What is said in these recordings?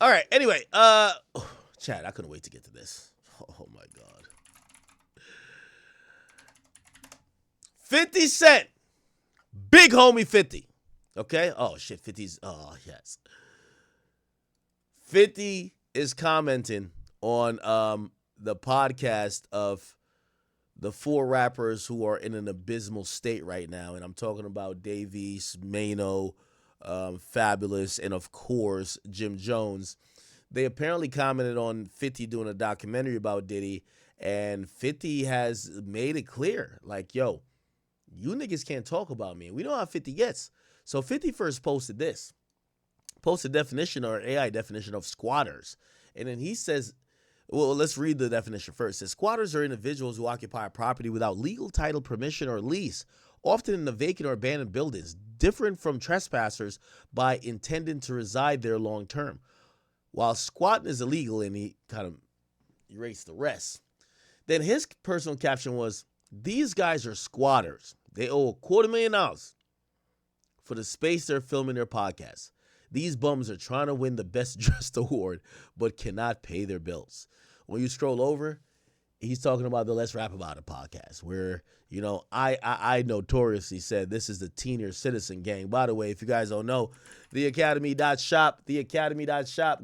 All right. Anyway, Chad, I couldn't wait to get to this. Oh my God. 50 Cent. Big homie 50. Okay? Oh shit, 50's yes. 50 is commenting on the podcast of the 4 rappers who are in an abysmal state right now. And I'm talking about Dave East, Maino, Fabulous, and of course, Jim Jones. They apparently commented on 50 doing a documentary about Diddy, and 50 has made it clear, like, yo, you niggas can't talk about me. And we know how 50 gets. So 50 first posted this. Posted definition or AI definition of squatters. And then he says, well, let's read the definition first. It says, squatters are individuals who occupy a property without legal title, permission, or lease, often in the vacant or abandoned buildings, different from trespassers by intending to reside there long term. While squatting is illegal, and he kind of erased the rest. Then his personal caption was, these guys are squatters. They owe $250,000 for the space they're filming their podcast. These bums are trying to win the Best Dressed Award, but cannot pay their bills. When you scroll over, he's talking about the Let's Rap About It podcast, where, you know, I notoriously said this is the Senior Citizen Gang. By the way, if you guys don't know, theacademy.shop,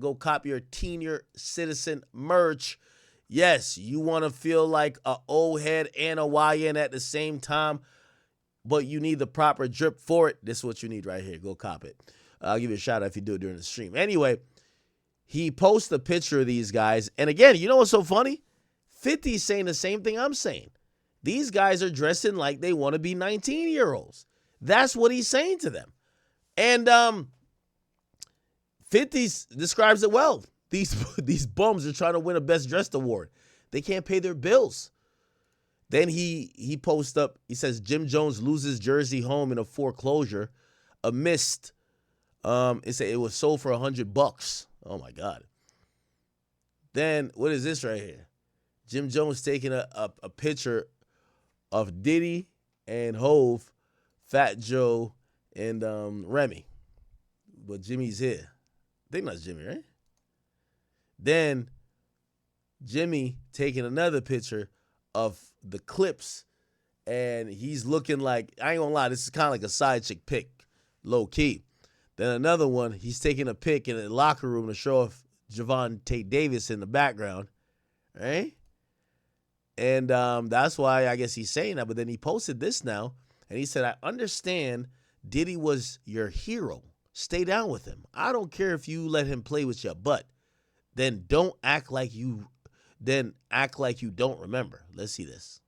go cop your Senior Citizen merch. Yes, you want to feel like a old head and a YN at the same time, but you need the proper drip for it. This is what you need right here. Go cop it. I'll give you a shout out if you do it during the stream. Anyway, he posts a picture of these guys. And again, you know what's so funny? 50's saying the same thing I'm saying. These guys are dressing like they want to be 19-year-olds. That's what he's saying to them. And 50 describes it well. These bums are trying to win a Best Dressed Award. They can't pay their bills. Then he posts up, he says, Jim Jones loses Jersey home in a foreclosure amidst, it was sold for $100. Oh my God. Then what is this right here? Jim Jones taking a picture of Diddy and Hove, Fat Joe, and Remy. But Jimmy's here. I think that's Jimmy, right? Then Jimmy taking another picture of the Clips, and he's looking like, I ain't gonna lie, this is kind of like a side chick pic, low key. Then another one, he's taking a pic in the locker room to show off Javon Tate Davis in the background, right? And that's why I guess he's saying that. But then he posted this now, and he said, I understand Diddy was your hero. Stay down with him. I don't care if you let him play with your butt. Then act like you don't remember. Let's see this.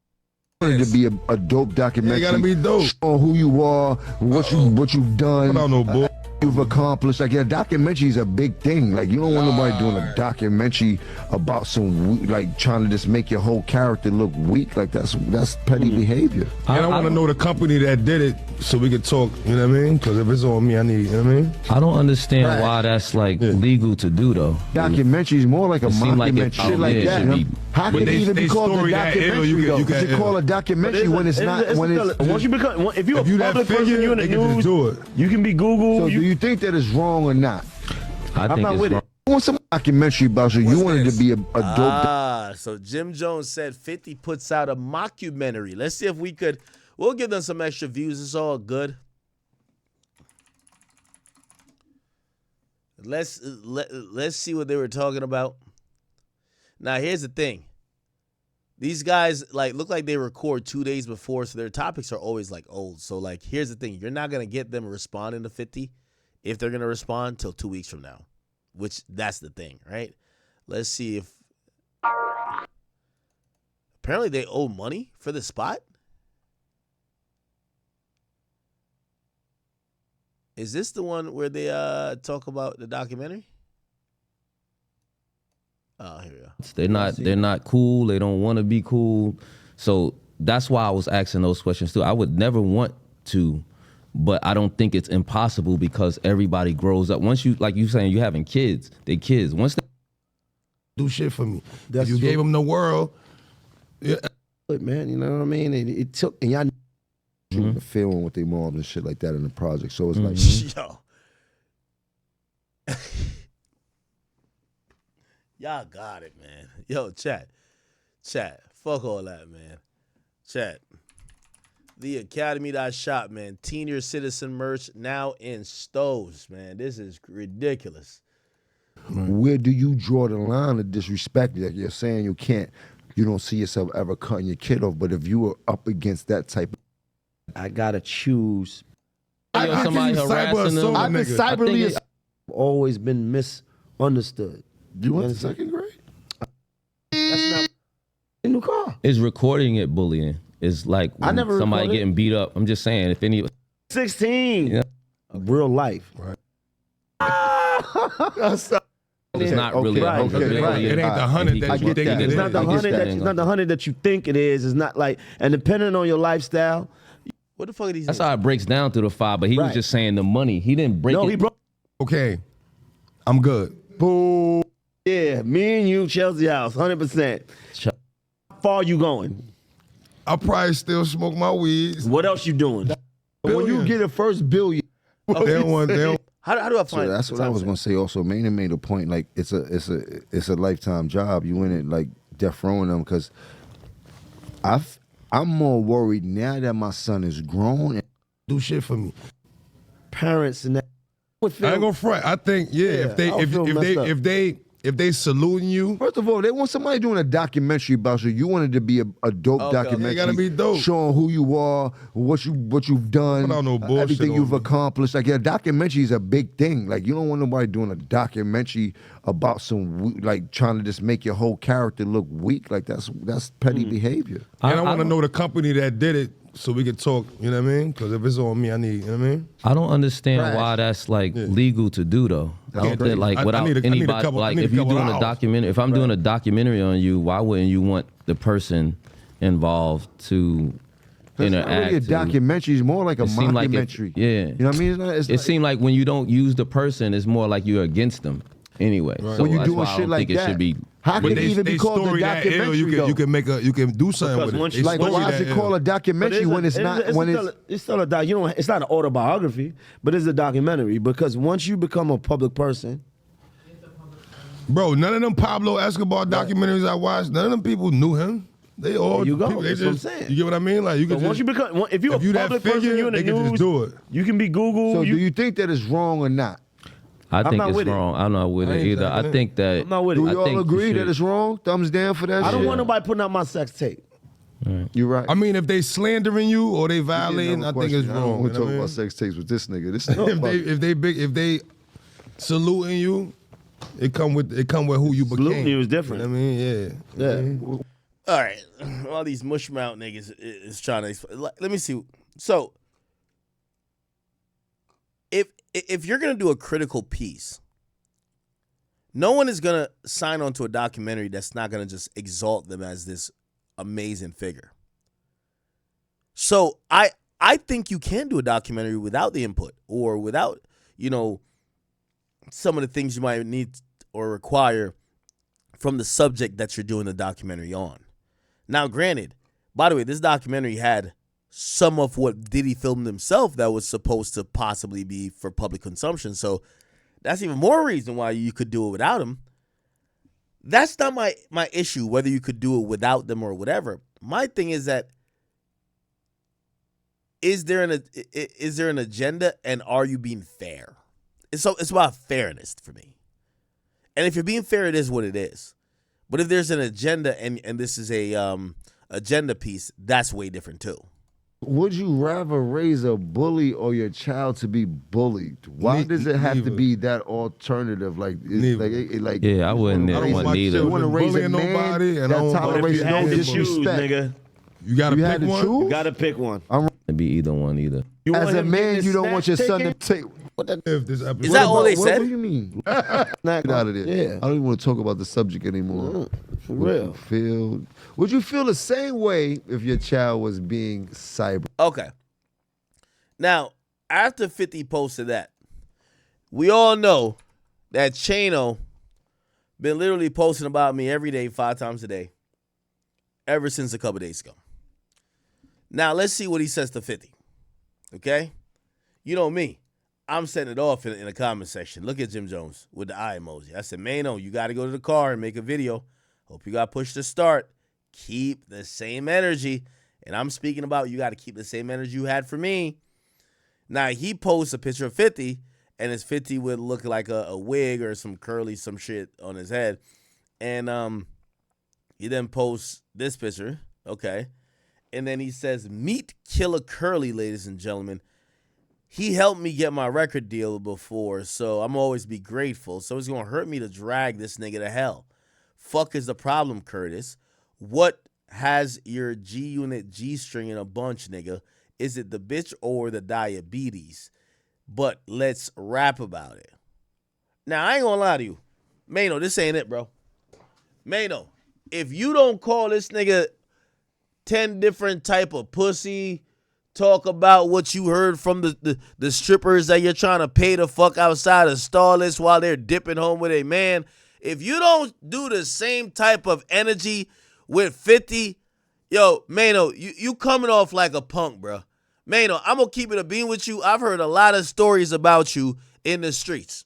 Wanted to be a dope documentary. You gotta be dope. On who you are, what you've done. I don't know, boy. You've accomplished. Like, a documentary is a big thing. Like, you don't want nobody doing a documentary about some like trying to just make your whole character look weak. Like, that's petty behavior. And I want to know the company that did it so we could talk. You know what I mean? Because if it's on me, I need. You know what I mean? I don't understand why that's like legal to do though. Documentary is more like a mockumentary, shit like that. How can it even be called a documentary? You can call a documentary when it's not. Once you become, if you're a public person, you're in the news, you can be Google. So do you think that is wrong or not? I think it's wrong. I want some documentary about you. You wanted to be a dope. So Jim Jones said 50 puts out a mockumentary. Let's see if we'll give them some extra views. It's all good. Let's see what they were talking about. Now, here's the thing. These guys look like they record 2 days before, so their topics are always old. So here's the thing. You're not going to get them responding to 50 if they're going to respond till 2 weeks from now, which that's the thing, right? Let's see if apparently they owe money for the spot. Is this the one where they talk about the documentary? Oh, here we go. They're not cool. They don't want to be cool. So that's why I was asking those questions too. I would never want to, but I don't think it's impossible because everybody grows up. Once you, like you saying, you having kids, they kids. Once they do shit for me, if you gave them the world, yeah. Man, you know what I mean? It took, and y'all the feeling with their moms and shit like that in the project. So it's like, yo. Y'all got it, man. Yo, chat. Fuck all that, man. Chat. The Academy.shop, man. Senior citizen merch now in stores, man. This is ridiculous. Where do you draw the line of disrespect? Like you're saying you don't see yourself ever cutting your kid off, but if you were up against that type of... I gotta choose. Yo, somebody harassing them. I've been cyberly it's- always been misunderstood. You went to second grade? That's not a new car. Is recording it bullying? Is like when never somebody recorded. getting beat up. I'm just saying, if any 16. Yeah. Real life. Right. it's not really right, a okay, really right. It ain't the 100 that you think it It's is. not the I get 100 that. it's not the 100 that you think it is. It's not like, and depending on your lifestyle. What the fuck are these? That's niggas? how it breaks down through the 5. But he was Right. just saying the money. He didn't break it. He broke. Okay, I'm good. Boom. Yeah, me and you, Chelsea House, 100%. How far you going? I'll probably still smoke my weed. What else you doing? But when you get a first billion... They don't How do I So find? that's what I was gonna say. Also, Maino made a point. Like it's a lifetime job. You in it like death rowing them because I'm more worried now that my son is grown. And do shit for me. Parents and that. I ain't gonna front. I think if they I would feel messed up. if they saluting you, first of all, they want somebody doing a documentary about you. You wanted to be a dope Okay. documentary. It gotta be dope. Showing who you are, what you've done, Put out no bullshit everything on you've me. accomplished. Like a documentary is a big thing. Like you don't want nobody doing a documentary about like trying to just make your whole character look weak. Like that's petty behavior. and I want to don't- know the company that did it so we can talk. You know what I mean? Because if it's on me, I need. You know what I mean? I don't understand Trash. why that's like legal to do though. That's I don't crazy. think, like I without need a anybody, couple- I like need if a you're couple doing a hours. documentary, if I'm doing a documentary on you, why wouldn't you want the person involved to It's interact? not really a to- documentary. It's more like a It seemed like it- mockumentary. yeah. You know what I mean? It seemed like when you don't use the person, it's more like you're against them anyway. So when you're that's doing why I shit don't like think it that. should be. How But can it even be called a story that ill, documentary? you can do something Because with it. once They you- Like story why that is it ill. called a documentary when it's not? It's still a doc. You know, it's not an autobiography, but it's a documentary because once you become a public person, Bro, none of them Pablo Escobar documentaries I watched, none of them people knew him. They all There you go. people, they That's what I'm just, saying. You get what I mean? Like you but can once just, you become, if you're if a you that public figure, person, you're in the they can just news. do it. You can be Google. So do you think that it's wrong or not? I think not it's with it. wrong. I'm not with I it ain't either. tapping I in. think that. I'm not with it. Do we I all think you agree that should. it's wrong? Thumbs down for that I don't shit? want nobody putting out my sex tape. You're right. I mean, if they slandering you or they violating, I think it's I don't wrong. want to you know talk what I about mean? sex tapes with this nigga. This if they saluting you, it come with who you became. Saluting you is different. You know what I mean, yeah. Yeah. All right, all these mush mouth niggas is trying to. Let me see. So, if you're gonna do a critical piece, no one is gonna sign on to a documentary that's not gonna just exalt them as this amazing figure. So I think you can do a documentary without the input or without some of the things you might need or require from the subject that you're doing the documentary on. Now, granted, by the way, this documentary had some of what Diddy filmed himself that was supposed to possibly be for public consumption. So that's even more reason why you could do it without him. That's not my issue, whether you could do it without them or whatever. My thing is that is there an agenda and are you being fair? It's about fairness for me. And if you're being fair, it is what it is. But if there's an agenda and this is a agenda piece, that's way different too. Would you rather raise a bully or your child to be bullied? Why does it have to Neither. be that alternative? Like, Neither. Yeah, I wouldn't I don't want want neither. You want to raise a bullying man nobody, and I that don't- But if tolerates You no had to choose, disrespect. nigga. You gotta You pick had to one. choose? You gotta pick one. It'd be either one either. You want As a him getting man, his you don't want your snatch son to taken? take. What the If this episode, Is that all they what said? do you mean? Snack Get out of there. Yeah. I don't even want to talk about the subject anymore. For real. Would you feel the same way if your child was being cyber? Okay. Now, after 50 posted that, we all know that Chano been literally posting about me every day, 5 times a day, ever since a couple days ago. Now, let's see what he says to 50. Okay? You know me. I'm setting it off in the comment section. Look at Jim Jones with the eye emoji. I said, Maino, you got to go to the car and make a video. Hope you got push to start. Keep the same energy. And I'm speaking about you got to keep the same energy you had for me. Now, he posts a picture of 50, and his 50 would look like a wig or some shit on his head. And he then posts this picture. Okay. And then he says, meet Killer Curly, ladies and gentlemen. He helped me get my record deal before, so I'm always be grateful. So it's going to hurt me to drag this nigga to hell. Fuck is the problem, Curtis? What has your G-Unit G-string in a bunch, nigga? Is it the bitch or the diabetes? But let's rap about it. Now, I ain't going to lie to you. Maino, this ain't it, bro. Maino, if you don't call this nigga 10 different type of pussy, talk about what you heard from the strippers that you're trying to pay the fuck outside of Starless while they're dipping home with a man. If you don't do the same type of energy with 50, yo, Maino, you coming off like a punk, bro. Maino, I'm going to keep it a bean with you. I've heard a lot of stories about you in the streets.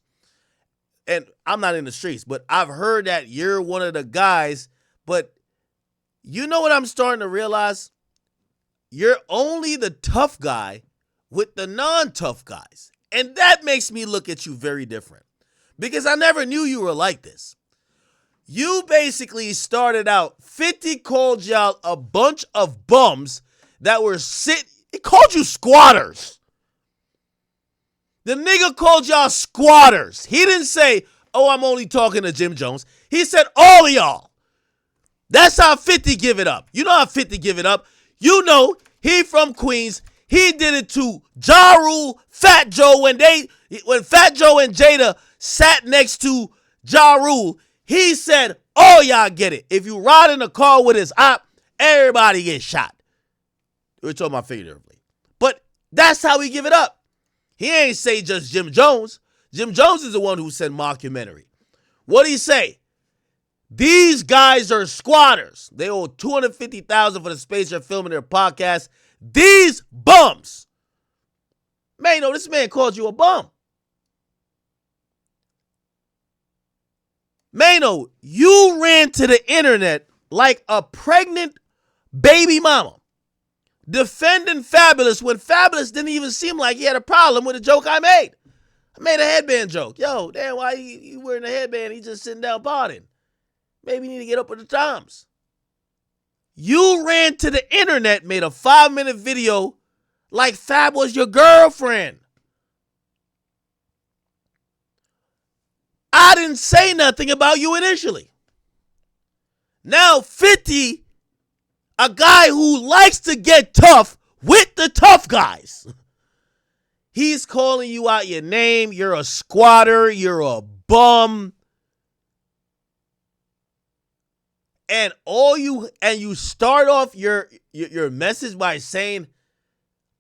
And I'm not in the streets, but I've heard that you're one of the guys. But you know what I'm starting to realize? You're only the tough guy with the non-tough guys. And that makes me look at you very different. Because I never knew you were like this. You basically started out, 50 called y'all a bunch of bums that were he called you squatters. The nigga called y'all squatters. He didn't say, oh, I'm only talking to Jim Jones. He said all of y'all. That's how 50 give it up. You know how 50 give it up. You know, he from Queens. He did it to Ja Rule, Fat Joe, when Fat Joe and Jada sat next to Ja Rule, he said, oh, y'all get it. If you ride in a car with his op, everybody gets shot. We're talking about figuratively. But that's how he give it up. He ain't say just Jim Jones. Jim Jones is the one who said mockumentary. What'd he say? These guys are squatters. They owe $250,000 for the space they're filming their podcast. These bums. Maino, this man called you a bum. Maino, you ran to the internet like a pregnant baby mama, defending Fabulous when Fabulous didn't even seem like he had a problem with the joke I made. I made a headband joke. Yo, damn, why you wearing a headband? He just sitting down partying. Maybe you need to get up with the times. You ran to the internet, made a 5-minute video like Fab was your girlfriend. I didn't say nothing about you initially. Now 50, a guy who likes to get tough with the tough guys. He's calling you out your name. You're a squatter. You're a bum. And you start off your message by saying,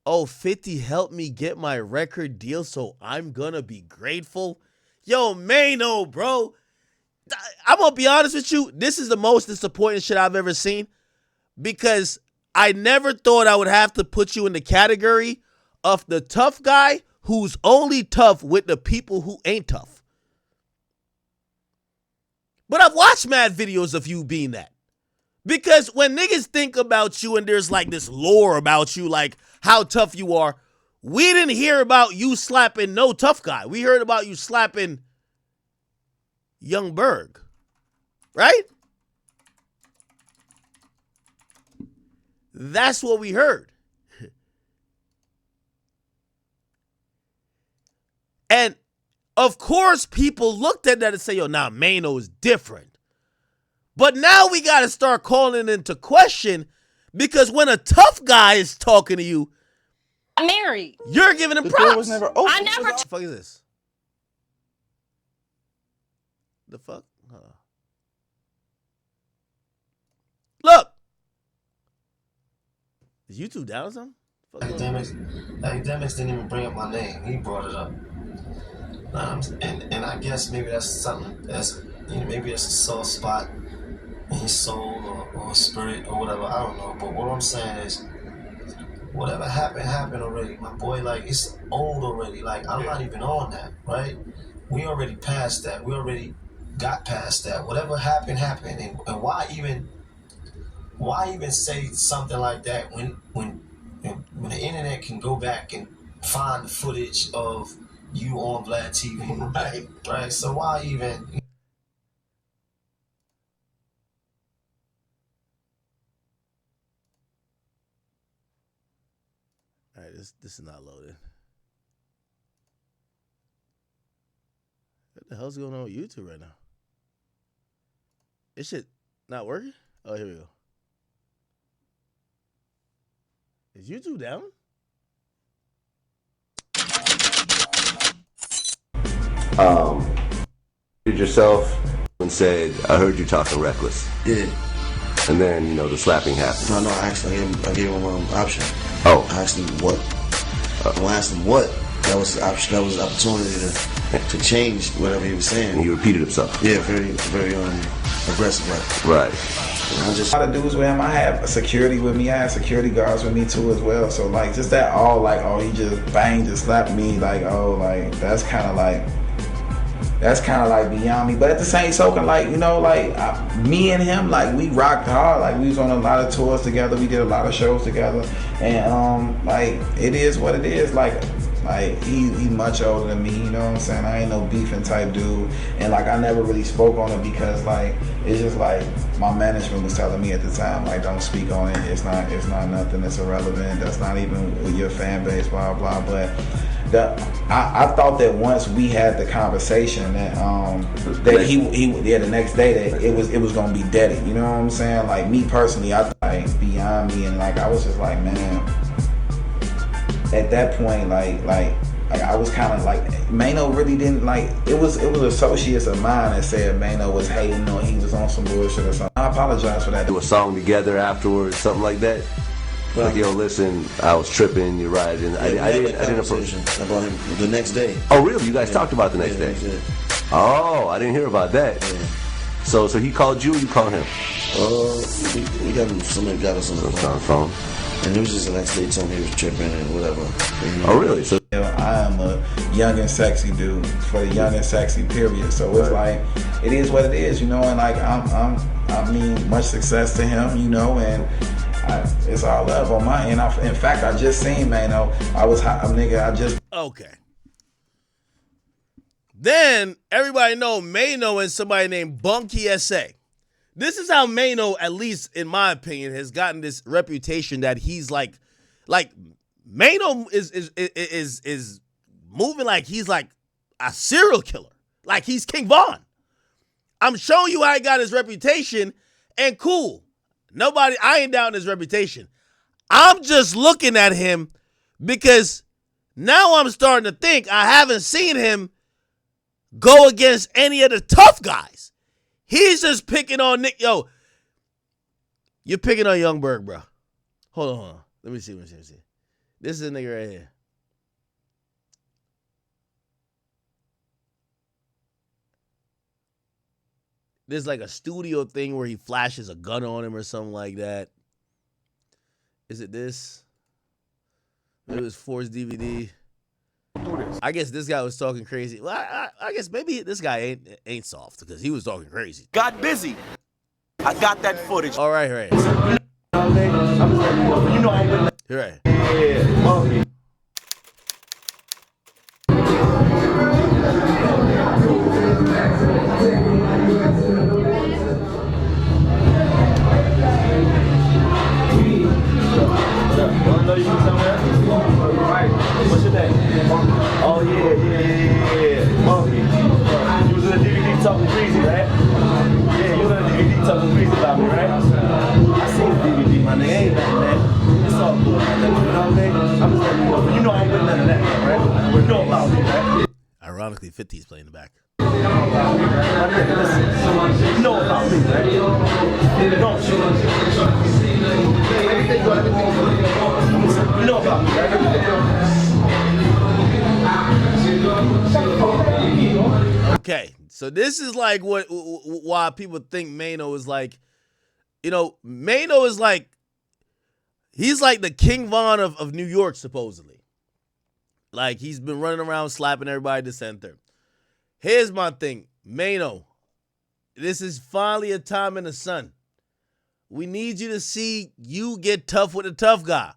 oh, 50 helped me get my record deal, so I'm gonna be grateful. Yo, Maino, bro. I'm gonna be honest with you. This is the most disappointing shit I've ever seen. Because I never thought I would have to put you in the category of the tough guy who's only tough with the people who ain't tough. But I've watched mad videos of you being that. Because when niggas think about you and there's like this lore about you, like how tough you are, we didn't hear about you slapping no tough guy. We heard about you slapping Young Berg. Right? That's what we heard. And of course, people looked at that and say, yo, nah, Maino is different. But now we got to start calling it into question because when a tough guy is talking to you, I'm married. You're giving him props. Door was never open. I never. What the fuck is this? The fuck? Look. Is YouTube down or something? Akademiks didn't even bring up my name. He brought it up. And I guess maybe that's something maybe it's a soft spot in his soul or spirit or whatever. I don't know. But what I'm saying is, whatever happened already. My boy, like, it's old already. Like, I'm not even on that, right? We already passed that. We already got past that. Whatever happened. And why even say something like that when the internet can go back and find the footage of you on Vlad TV, right? So why even? All right, this is not loaded. What the hell's going on with YouTube right now? This shit not working? Oh, here we go. Is YouTube down? Yourself and said, I heard you talking reckless. Yeah. And then, you know, the slapping happened. No, I gave him an option. Oh. I asked him what. When I asked him what, that was the option. That was the opportunity to change whatever he was saying. And he repeated himself. Yeah, very, very aggressive. Right. A lot of dudes with him. I have security with me. I have security guards with me too as well. So like, just that all like, oh, he just banged, just slapped me. Like, oh, like that's kind of like beyond me. But at the same token, like, you know, like me and him, like we rocked hard. Like we was on a lot of tours together. We did a lot of shows together. And like it is what it is. Like he much older than me, you know what I'm saying? I ain't no beefing type dude. And like I never really spoke on it because like it's just like my management was telling me at the time, like, don't speak on it. It's not nothing. It's irrelevant. That's not even with your fan base, blah blah. But I thought that once we had the conversation that the next day that it was gonna be deadly. You know what I'm saying? Like me personally, I like beyond me, and like I was just like, man. At that point, like I was kind of like Maino really didn't like. It was associates of mine that said Maino was hating or he was on some bullshit or something. I apologize for that. Do a song together afterwards, something like that. Like, yo, listen, I was tripping, you're right, and I didn't approach about him the next day. Oh, really? You guys talked about the next day? Next day. Oh, I didn't hear about that. Yeah. So he called you, or you called him? We got him. Somebody got us on the phone. And it was just the next day, told me he was tripping and whatever. Oh, really? So I am a young and sexy dude for the young and sexy period. So it's like it is what it is, you know. And like I mean, much success to him, you know, and. It's all love on my end. In fact, I just seen Maino. Okay. Then everybody know Maino and somebody named Bunky S.A. This is how Maino, at least in my opinion, has gotten this reputation that he's like Maino is moving like he's like a serial killer. Like he's King Von. I'm showing you how he got his reputation, and cool. I ain't down his reputation. I'm just looking at him because now I'm starting to think I haven't seen him go against any of the tough guys. He's just picking on Nick. Yo, you're picking on Youngberg, bro. Hold on. Let me see. This is a nigga right here. There's like a studio thing where he flashes a gun on him or something like that. Is it this? It was Force DVD. I guess this guy was talking crazy. Well, I guess maybe this guy ain't soft because he was talking crazy. Got busy. I got that footage. All right. You know I ain't You're right. Yeah, monkey. Know you from somewhere? Right. What's your name? Oh yeah. Monkey. You was in the DVD talking crazy, right? Yeah, you was in the DVD talking crazy about me, right? I seen the DVD, my nigga. Ain't nothing, man. It's all good, my nigga. You know what I mean? I'm just letting you know. But you know I ain't with none of that, man, right? You know about me, right? Ironically, 50's playing in the back. You know about me, right? Don't you? You know about me, right? Okay, so this is like why people think Maino is like, you know, Maino is like, He's like the King Von of New York, supposedly. Like, he's been running around slapping everybody to center. Here's my thing. Maino, this is finally a time in the sun. We need you to see you get tough with a tough guy.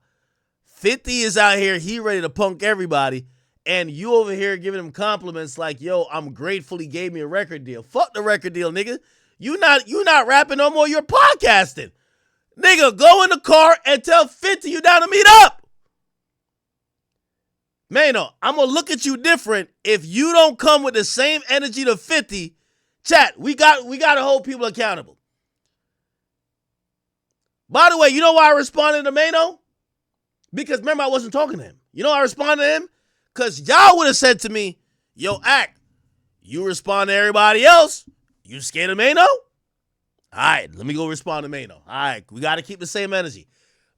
50 is out here. He ready to punk everybody. And you over here giving him compliments like, yo, I'm grateful he gave me a record deal. Fuck the record deal, nigga. You not rapping no more. You're podcasting. Nigga, go in the car and tell 50 you down to meet up. Maino, I'm going to look at you different if you don't come with the same energy to 50. Chat, we got to hold people accountable. By the way, you know why I responded to Maino? Because remember, I wasn't talking to him. You know why I responded to him? Because y'all would have said to me, yo, Act, you respond to everybody else. You scared of Maino? All right, let me go respond to Maino. All right, we got to keep the same energy.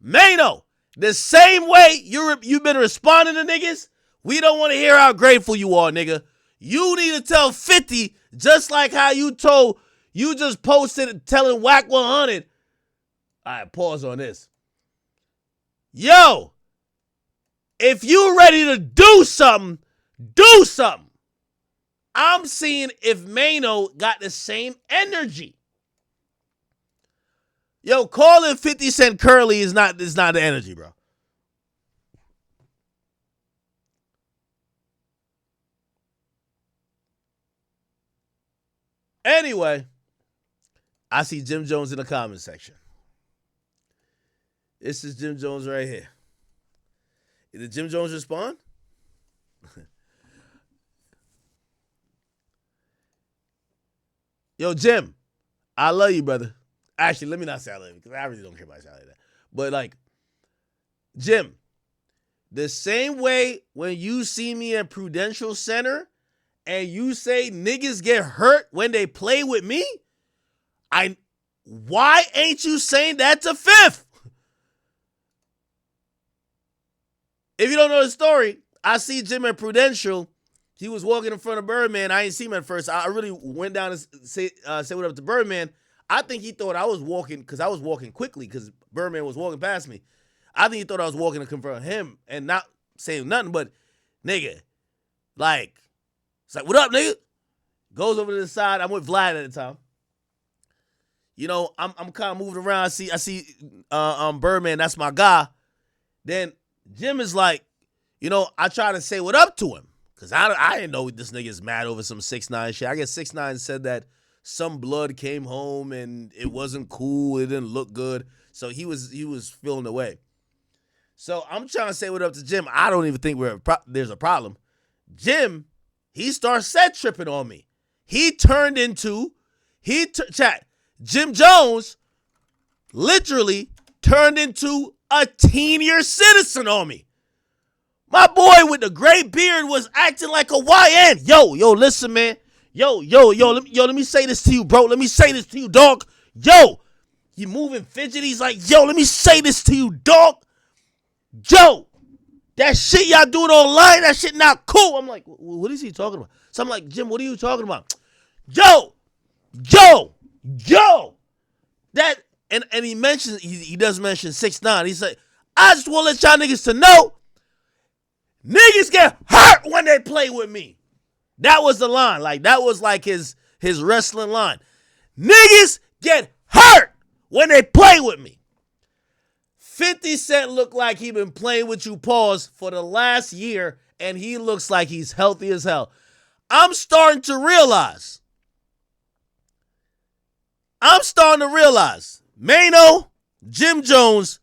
Maino, the same way you've been responding to niggas, we don't want to hear how grateful you are, nigga. You need to tell 50, just like how you just posted telling Whack 100. All right, pause on this. Yo, if you ready to do something, do something. I'm seeing if Maino got the same energy. Yo, calling 50 Cent curly is not the energy, bro. Anyway, I see Jim Jones in the comment section. This is Jim Jones right here. Did Jim Jones respond? Yo, Jim, I love you, brother. Actually, let me not say I love you because I really don't care about sound like that. But like, Jim, the same way when you see me at Prudential Center and you say niggas get hurt when they play with me, why ain't you saying that to Fifth? If you don't know the story, I see Jim at Prudential. He was walking in front of Birdman. I didn't see him at first. I really went down and say what up to Birdman. I think he thought I was walking because I was walking quickly because Birdman was walking past me. I think he thought I was walking to confront him and not saying nothing, but nigga, like, it's like, what up, nigga? Goes over to the side. I'm with Vlad at the time. You know, I'm kind of moving around. I see Birdman, that's my guy. Then Jim is like, you know, I try to say what up to him. Because I didn't know this nigga's mad over some 6ix9ine shit. I guess 6ix9ine said that some blood came home and it wasn't cool. It didn't look good. So he was feeling away. So I'm trying to say what up to Jim. I don't even think there's a problem. Jim, he starts set tripping on me. Jim Jones literally turned into a senior citizen on me. My boy with the gray beard was acting like a YN. Yo, listen, man. Yo, let me say this to you, bro. Let me say this to you, dog. Yo, you moving fidgety. He's like, yo, let me say this to you, dog. Yo, that shit y'all doing online, that shit not cool. I'm like, what is he talking about? So I'm like, Jim, what are you talking about? Yo. That, and he mentions, he does mention 6ix9ine. He said, I just want to let y'all niggas to know, niggas get hurt when they play with me. That was the line. Like, that was like his wrestling line. Niggas get hurt when they play with me. 50 Cent looked like he been playing with you, pause, for the last year, and he looks like he's healthy as hell. I'm starting to realize, Maino, Jim Jones,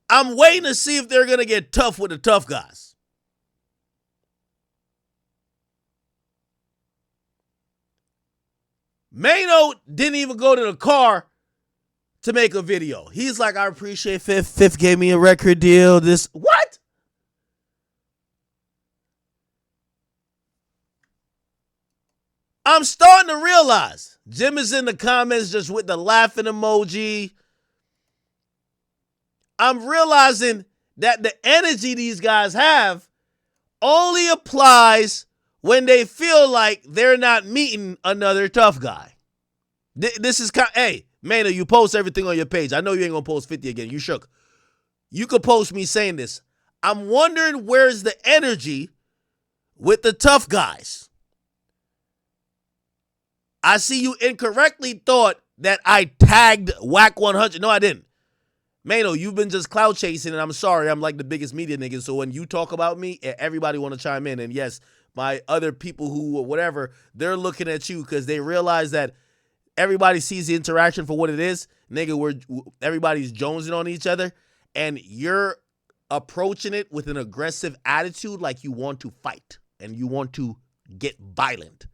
I'm waiting to see if they're going to get tough with the tough guys. Maino didn't even go to the car to make a video. He's like, I appreciate Fifth. Fifth gave me a record deal. What? I'm starting to realize. Jim is in the comments just with the laughing emoji. I'm realizing that the energy these guys have only applies when they feel like they're not meeting another tough guy. This is hey, Maino, you post everything on your page. I know you ain't gonna post 50 again. You shook. you could post me saying this. I'm wondering where's the energy with the tough guys. I see you incorrectly thought that I tagged Whack 100. No, I didn't. Maino, you've been just cloud chasing, and I'm sorry. I'm like the biggest media nigga. So when you talk about me, everybody want to chime in. And yes, my other people who or whatever, they're looking at you because they realize that everybody sees the interaction for what it is. Nigga, everybody's jonesing on each other, and you're approaching it with an aggressive attitude like you want to fight and you want to get violent.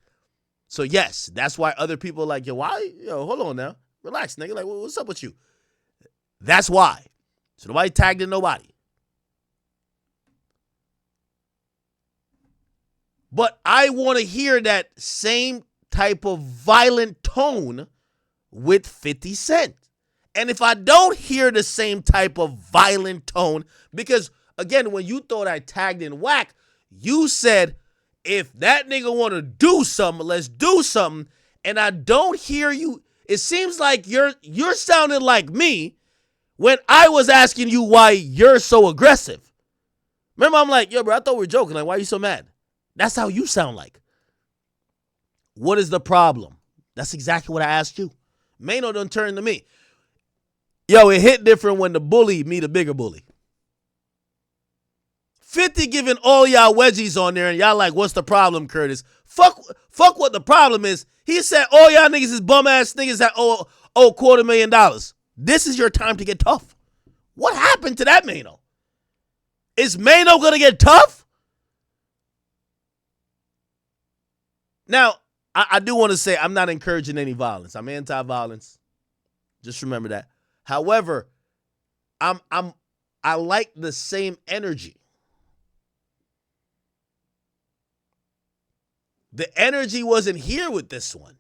So yes, that's why other people are like, hold on now. Relax, nigga. Like, what's up with you? That's why. So nobody tagged in nobody. But I want to hear that same type of violent tone with 50 Cent. And if I don't hear the same type of violent tone, because again, when you thought I tagged in Whack, you said, if that nigga want to do something, let's do something. And I don't hear you. It seems like you're sounding like me when I was asking you why you're so aggressive. Remember, I'm like, yo, bro, I thought we were joking. Like, why are you so mad? That's how you sound like. What is the problem? That's exactly what I asked you. Maino done turned to me. Yo, it hit different when the bully meet a bigger bully. 50 giving all y'all wedgies on there, and y'all like, what's the problem, Curtis? Fuck what the problem is. He said all y'all niggas is bum-ass niggas that owe $250,000. This is your time to get tough. What happened to that, Maino? Is Maino going to get tough? Now, I do want to say I'm not encouraging any violence. I'm anti-violence. Just remember that. However, I like the same energy. The energy wasn't here with this one.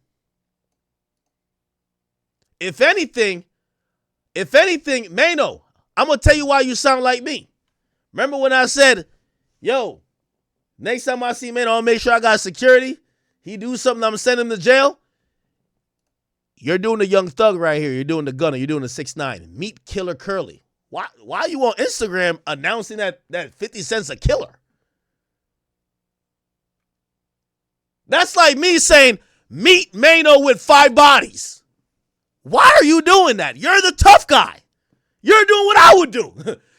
If anything, Maino, I'm going to tell you why you sound like me. Remember when I said, yo, next time I see Maino, I'll make sure I got security. He do something, I'm going to send him to jail. You're doing the young thug right here. You're doing the gunner. You're doing the 6ix9ine. Meet Killer Curly. Why are you on Instagram announcing that 50 Cent's a killer? That's like me saying, meet Maino with 5 bodies. Why are you doing that? You're the tough guy. You're doing what I would do.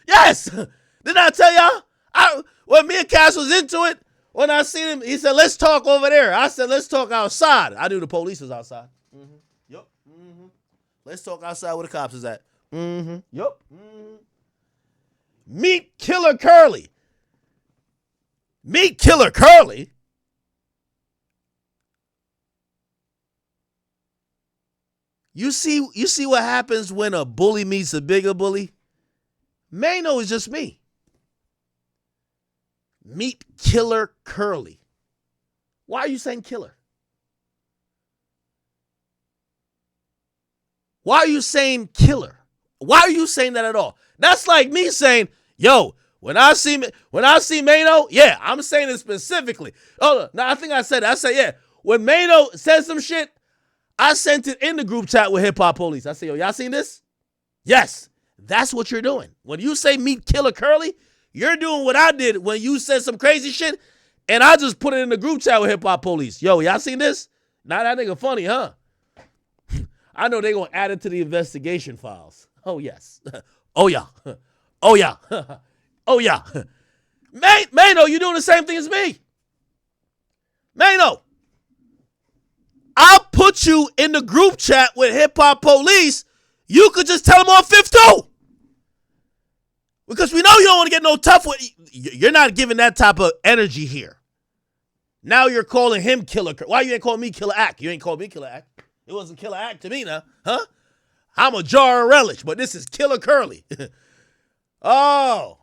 Yes. Didn't I tell y'all? When me and Cass was into it, when I seen him, he said, let's talk over there. I said, let's talk outside. I knew the police was outside. Mm-hmm. Yup. Mm-hmm. Let's talk outside where the cops is at. Mm-hmm. Yup. Mm-hmm. Meet Killer Curly. Meet Killer Curly? You see what happens when a bully meets a bigger bully? Maino is just me. Meet Killer Curly. Why are you saying killer? Why are you saying killer? Why are you saying that at all? That's like me saying, yo, when I see Maino, yeah, I'm saying it specifically. Oh, no, I think I said it. I said, yeah, when Maino said some shit, I sent it in the group chat with Hip Hop Police. I said, yo, y'all seen this? Yes, that's what you're doing. When you say meet Killer Curly, you're doing what I did when you said some crazy shit, and I just put it in the group chat with Hip Hop Police. Yo, y'all seen this? Now that nigga funny, huh? I know they gonna add it to the investigation files. Oh, yes. Oh, yeah. Oh, yeah. Oh, yeah. Maino, you doing the same thing as me. Maino, I'll put you in the group chat with Hip Hop Police. You could just tell them on 5th too. Because we know you don't want to get no tough with. You're not giving that type of energy here. Now you're calling him Killer. Why you ain't calling me Killer Act? You ain't called me Killer Act. It wasn't Killer Act to me now, huh? I'm a jar of relish, but this is Killer Curly. Oh.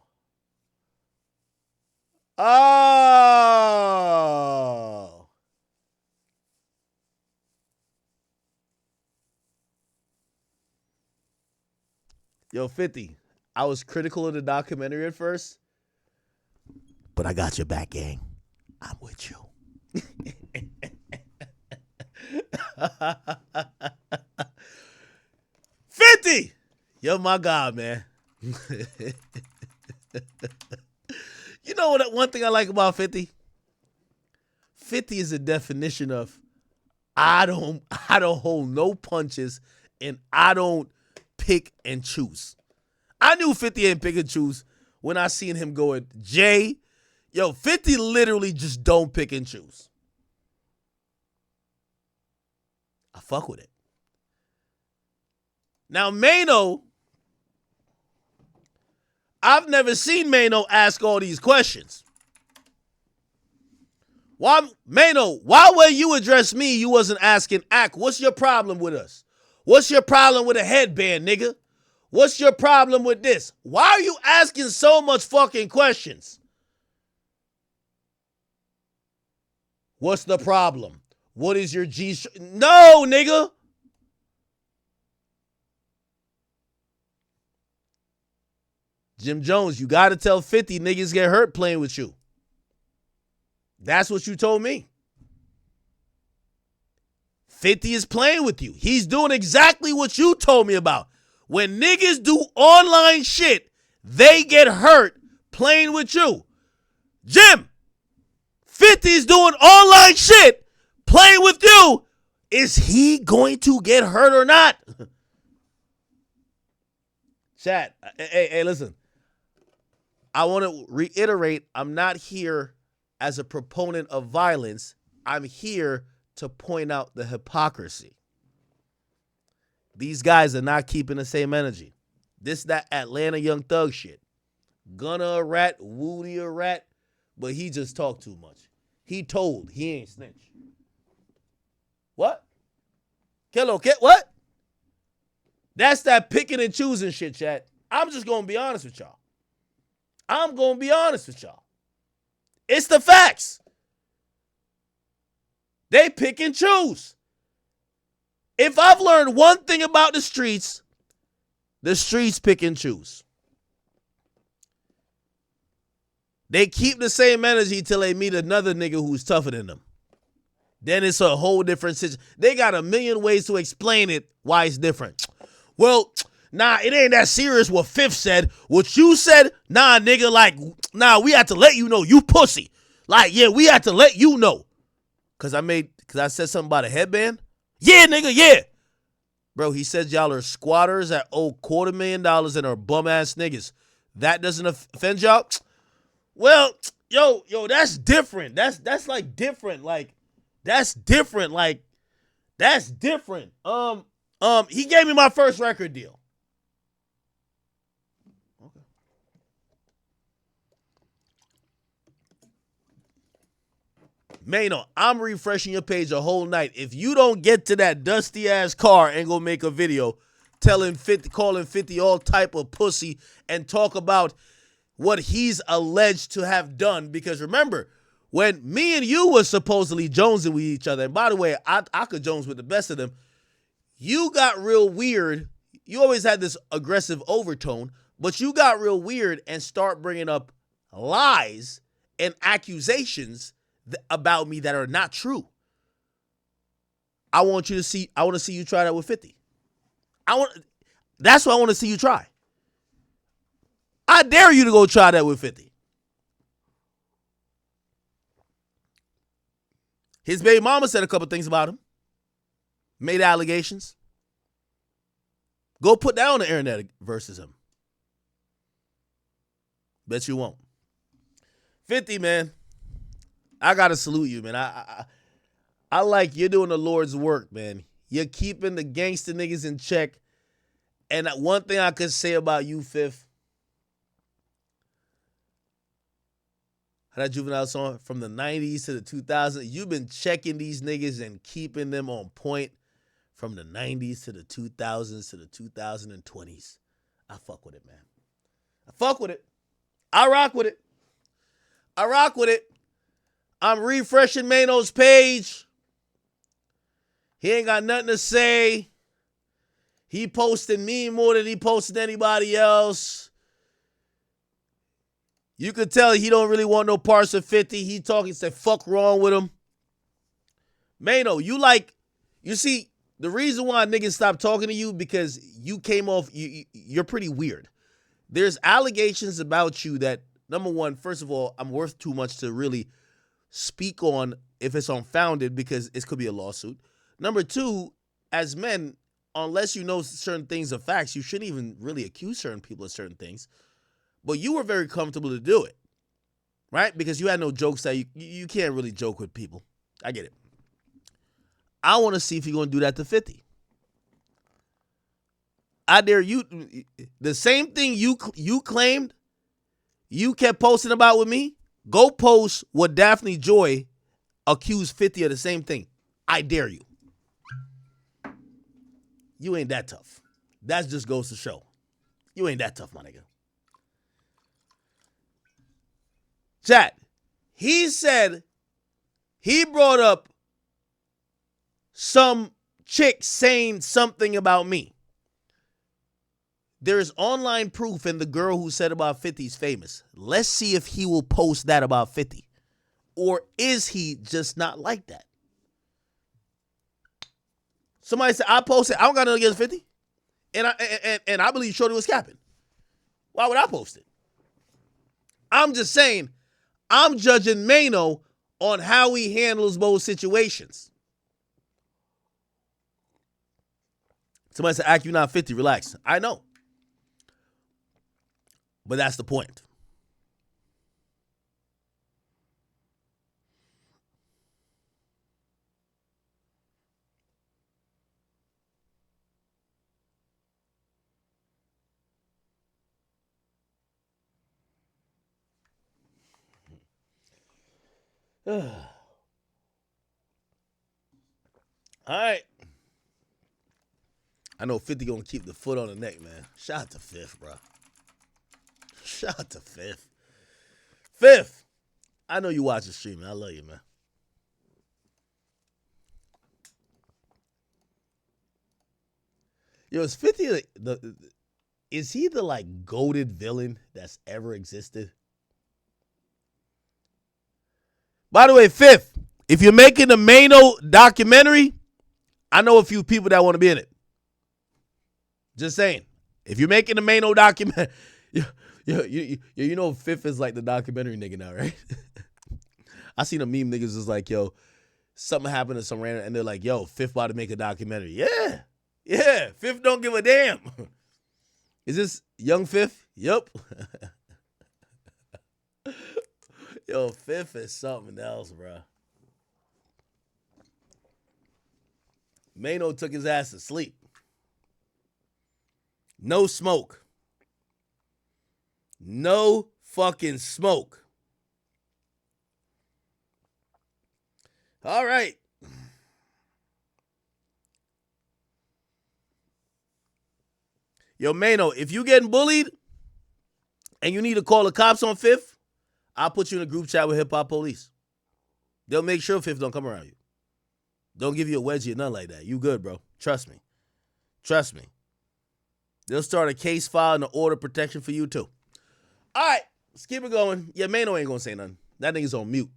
Yo, 50. I was critical of the documentary at first, but I got your back, gang. I'm with you. 50. You're my God, man. You know what? One thing I like about 50? 50 is a definition of I don't hold no punches and I don't pick and choose. I knew 50 didn't pick and choose when I seen him go at Jay. Yo, 50 literally just don't pick and choose. I fuck with it. Now, Maino, I've never seen Maino ask all these questions. Why, Maino, why when you address me, you wasn't asking Ak, what's your problem with us? What's your problem with a headband, nigga? What's your problem with this? Why are you asking so much fucking questions? What's the problem? What is your G? No, nigga. Jim Jones, you got to tell 50 niggas get hurt playing with you. That's what you told me. 50 is playing with you. He's doing exactly what you told me about. When niggas do online shit, they get hurt playing with you. Jim, 50 is doing online shit playing with you. Is he going to get hurt or not? Chat, hey, listen. I want to reiterate, I'm not here as a proponent of violence. I'm here to point out the hypocrisy. These guys are not keeping the same energy. This, that Atlanta Young Thug shit. Gunna a rat, Woody a rat, but he just talked too much. He told, he ain't snitch. What? Kello, what? That's that picking and choosing shit, chat. I'm just going to be honest with y'all. It's the facts. They pick and choose. If I've learned one thing about the streets pick and choose. They keep the same energy till they meet another nigga who's tougher than them. Then it's a whole different situation. They got a million ways to explain it, why it's different. Well, nah, it ain't that serious what Fifth said. What you said, nah, nigga, like, nah, we had to let you know you pussy. Like, yeah, we had to let you know. Cause I said something about a headband? Yeah, nigga, yeah. Bro, he said y'all are squatters that owe $250,000 and are bum-ass niggas. That doesn't offend y'all? Well, yo, that's different. That's like different. Like, that's different. Like, that's different. He gave me my first record deal. Okay. Maino, I'm refreshing your page a whole night. If you don't get to that dusty ass car and go make a video calling 50 all type of pussy and talk about what he's alleged to have done, because remember, when me and you was supposedly jonesing with each other, and by the way, I could jones with the best of them, you got real weird. You always had this aggressive overtone, but you got real weird and start bringing up lies and accusations about me that are not true. I want to see you try that with 50. That's what I want to see you try. I dare you to go try that with 50. His baby mama said a couple things about him. Made allegations. Go put that on the internet versus him. Bet you won't. 50, man. I gotta salute you, man. I like you're doing the Lord's work, man. You're keeping the gangster niggas in check. And one thing I could say about you, Fifth, that Juvenile song from the 90s to the 2000s, you've been checking these niggas and keeping them on point from the 90s to the 2000s to the 2020s. I fuck with it, man. I fuck with it. I rock with it. I'm refreshing Maino's page. He ain't got nothing to say. He posted me more than he posted anybody else. You could tell he don't really want no parts of 50. He talking, said, fuck wrong with him. Maino, you see, the reason why niggas stopped talking to you because you came off, you're pretty weird. There's allegations about you that, number one, first of all, I'm worth too much to really speak on if it's unfounded because it could be a lawsuit. Number two, as men, unless you know certain things are facts, you shouldn't even really accuse certain people of certain things. But you were very comfortable to do it, right? Because you had no jokes that you can't really joke with people. I get it. I want to see if you're going to do that to 50. I dare you. The same thing you claimed you kept posting about with me, go post what Daphne Joy accused 50 of the same thing. I dare you. You ain't that tough. That just goes to show. You ain't that tough, my nigga. Chat. He said he brought up some chick saying something about me. There is online proof, and the girl who said about 50 is famous. Let's see if he will post that about 50. Or is he just not like that? Somebody said, I posted, I don't got nothing against 50. And I believe Shorty was capping. Why would I post it? I'm just saying, I'm judging Maino on how he handles both situations. Somebody said, Ak, you not 50, relax. I know. But that's the point. All right. I know 50 gonna keep the foot on the neck, man. Shout out to Fifth, bro. Shout out to Fifth. Fifth, I know you watch the stream, man. I love you, man. Yo, is 50 is he the like goated villain that's ever existed? By the way, Fifth, if you're making the Maino documentary, I know a few people that want to be in it. Just saying. If you're making the Maino documentary, you know Fifth is like the documentary nigga now, right? I seen a meme niggas is like, yo, something happened to some random, and they're like, yo, Fifth about to make a documentary. Yeah, Fifth don't give a damn. Is this young Fifth? Yup. Yo, Fifth is something else, bro. Maino took his ass to sleep. No smoke. No fucking smoke. All right. Yo, Maino, if you getting bullied and you need to call the cops on Fifth, I'll put you in a group chat with Hip Hop Police. They'll make sure Fifth don't come around you. Don't give you a wedgie or nothing like that. You good, bro. Trust me. Trust me. They'll start a case file and an order of protection for you, too. All right. Let's keep it going. Yeah, Maino ain't going to say nothing. That nigga's on mute.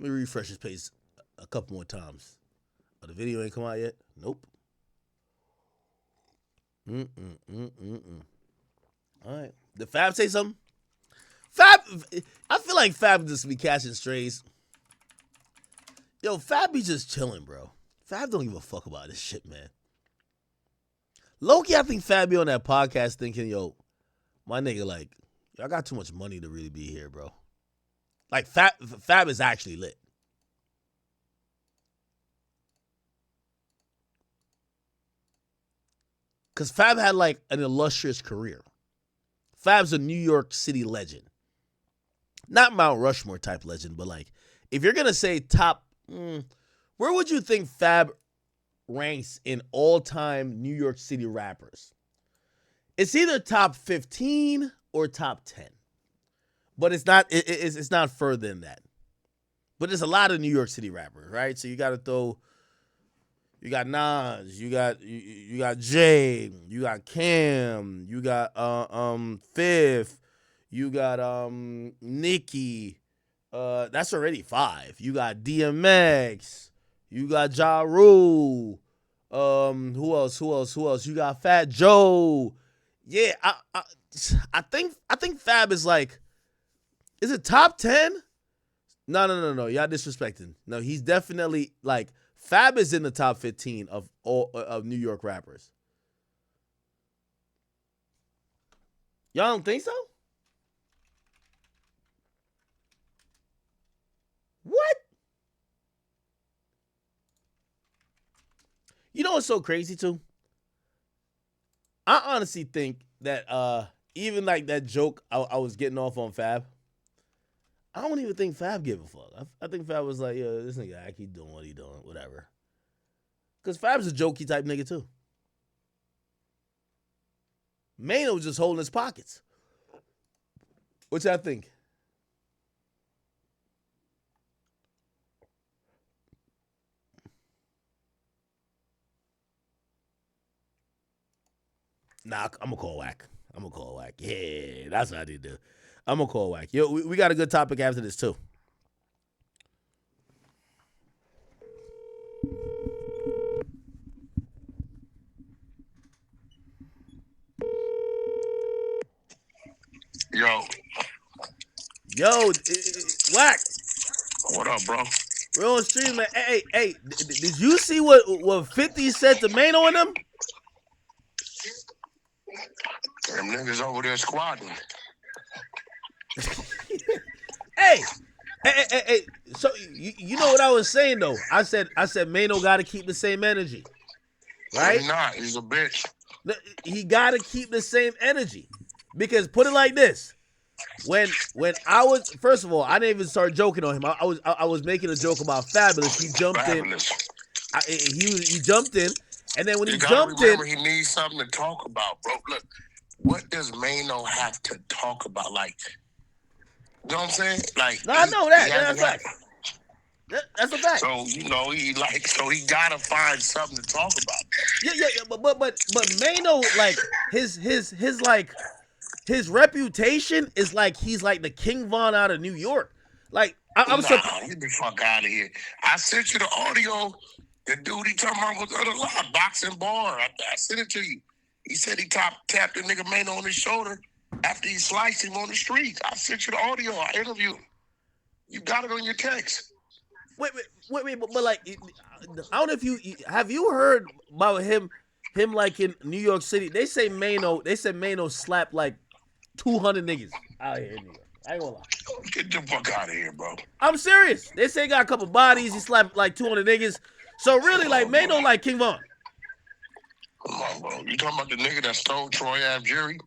Let me refresh his page a couple more times. Oh, the video ain't come out yet? Nope. All right. Did Fab say something? Fab, I feel like Fab just be catching strays. Yo, Fab be just chilling, bro. Fab don't give a fuck about this shit, man. Loki, I think Fab be on that podcast thinking, yo, my nigga, like, yo, I got too much money to really be here, bro. Like, Fab is actually lit. Because Fab had, like, an illustrious career. Fab's a New York City legend. Not Mount Rushmore type legend, but, like, if you're going to say top, where would you think Fab ranks in all-time New York City rappers? It's either top 15 or top 10. But it's not further than that. But there's a lot of New York City rappers, right? So you got to throw, you got Nas, you got Jay, you got Cam, you got Fifth, you got Nicki. That's already 5. You got DMX, You got Ja Rule. Who else? You got Fat Joe. Yeah, I think Fab is like, is it top 10? No. Y'all disrespecting. No, he's definitely like, Fab is in the top 15 of all of New York rappers. Y'all don't think so? What? You know what's so crazy too? I honestly think that even like that joke I was getting off on Fab, I don't even think Fab gave a fuck. I think Fab was like, yo, this nigga I keep doing what he doing, whatever. Because Fab's a jokey type nigga too. Maino was just holding his pockets. What y'all think? Nah, I'm gonna call whack. Yeah, that's what I need to do. I'm gonna call whack. Yo, we got a good topic after this too. Yo, whack. What up, bro? We're on stream, man. Hey, did you see what 50 said to Maino and them? Them niggas over there squatting. Hey. So you know what I was saying though? I said Maino got to keep the same energy, right? He's not. He's a bitch. He got to keep the same energy, because put it like this: when I was, first of all, I didn't even start joking on him. I was making a joke about Fabulous. He jumped Fabulous. in. He jumped in, and then when he jumped remember, in, he needs something to talk about, bro. Look, what does Maino have to talk about? Like, you know what I'm saying? Like, no, I know that. That's a fact. That's a fact. So he gotta find something to talk about. Yeah. But Maino, like his reputation is like he's like the King Von out of New York. Like I'm surprised. Get the fuck out of here. I sent you the audio. The dude he talking about was on the lot, boxing bar. I sent it to you. He said he tapped the nigga Maino on his shoulder after he sliced him on the streets. I sent you the audio. I interviewed him. You got it on your text. Wait, but like, I don't know if you heard about him like in New York City. They said Maino slapped like 200 niggas out here in New York. I ain't gonna lie. Get the fuck out of here, bro. I'm serious. They say he got a couple bodies. He slapped like 200 niggas. So really, like, Maino like King Von. Come on, bro. You talking about the nigga that stole Troy Ave Jerry?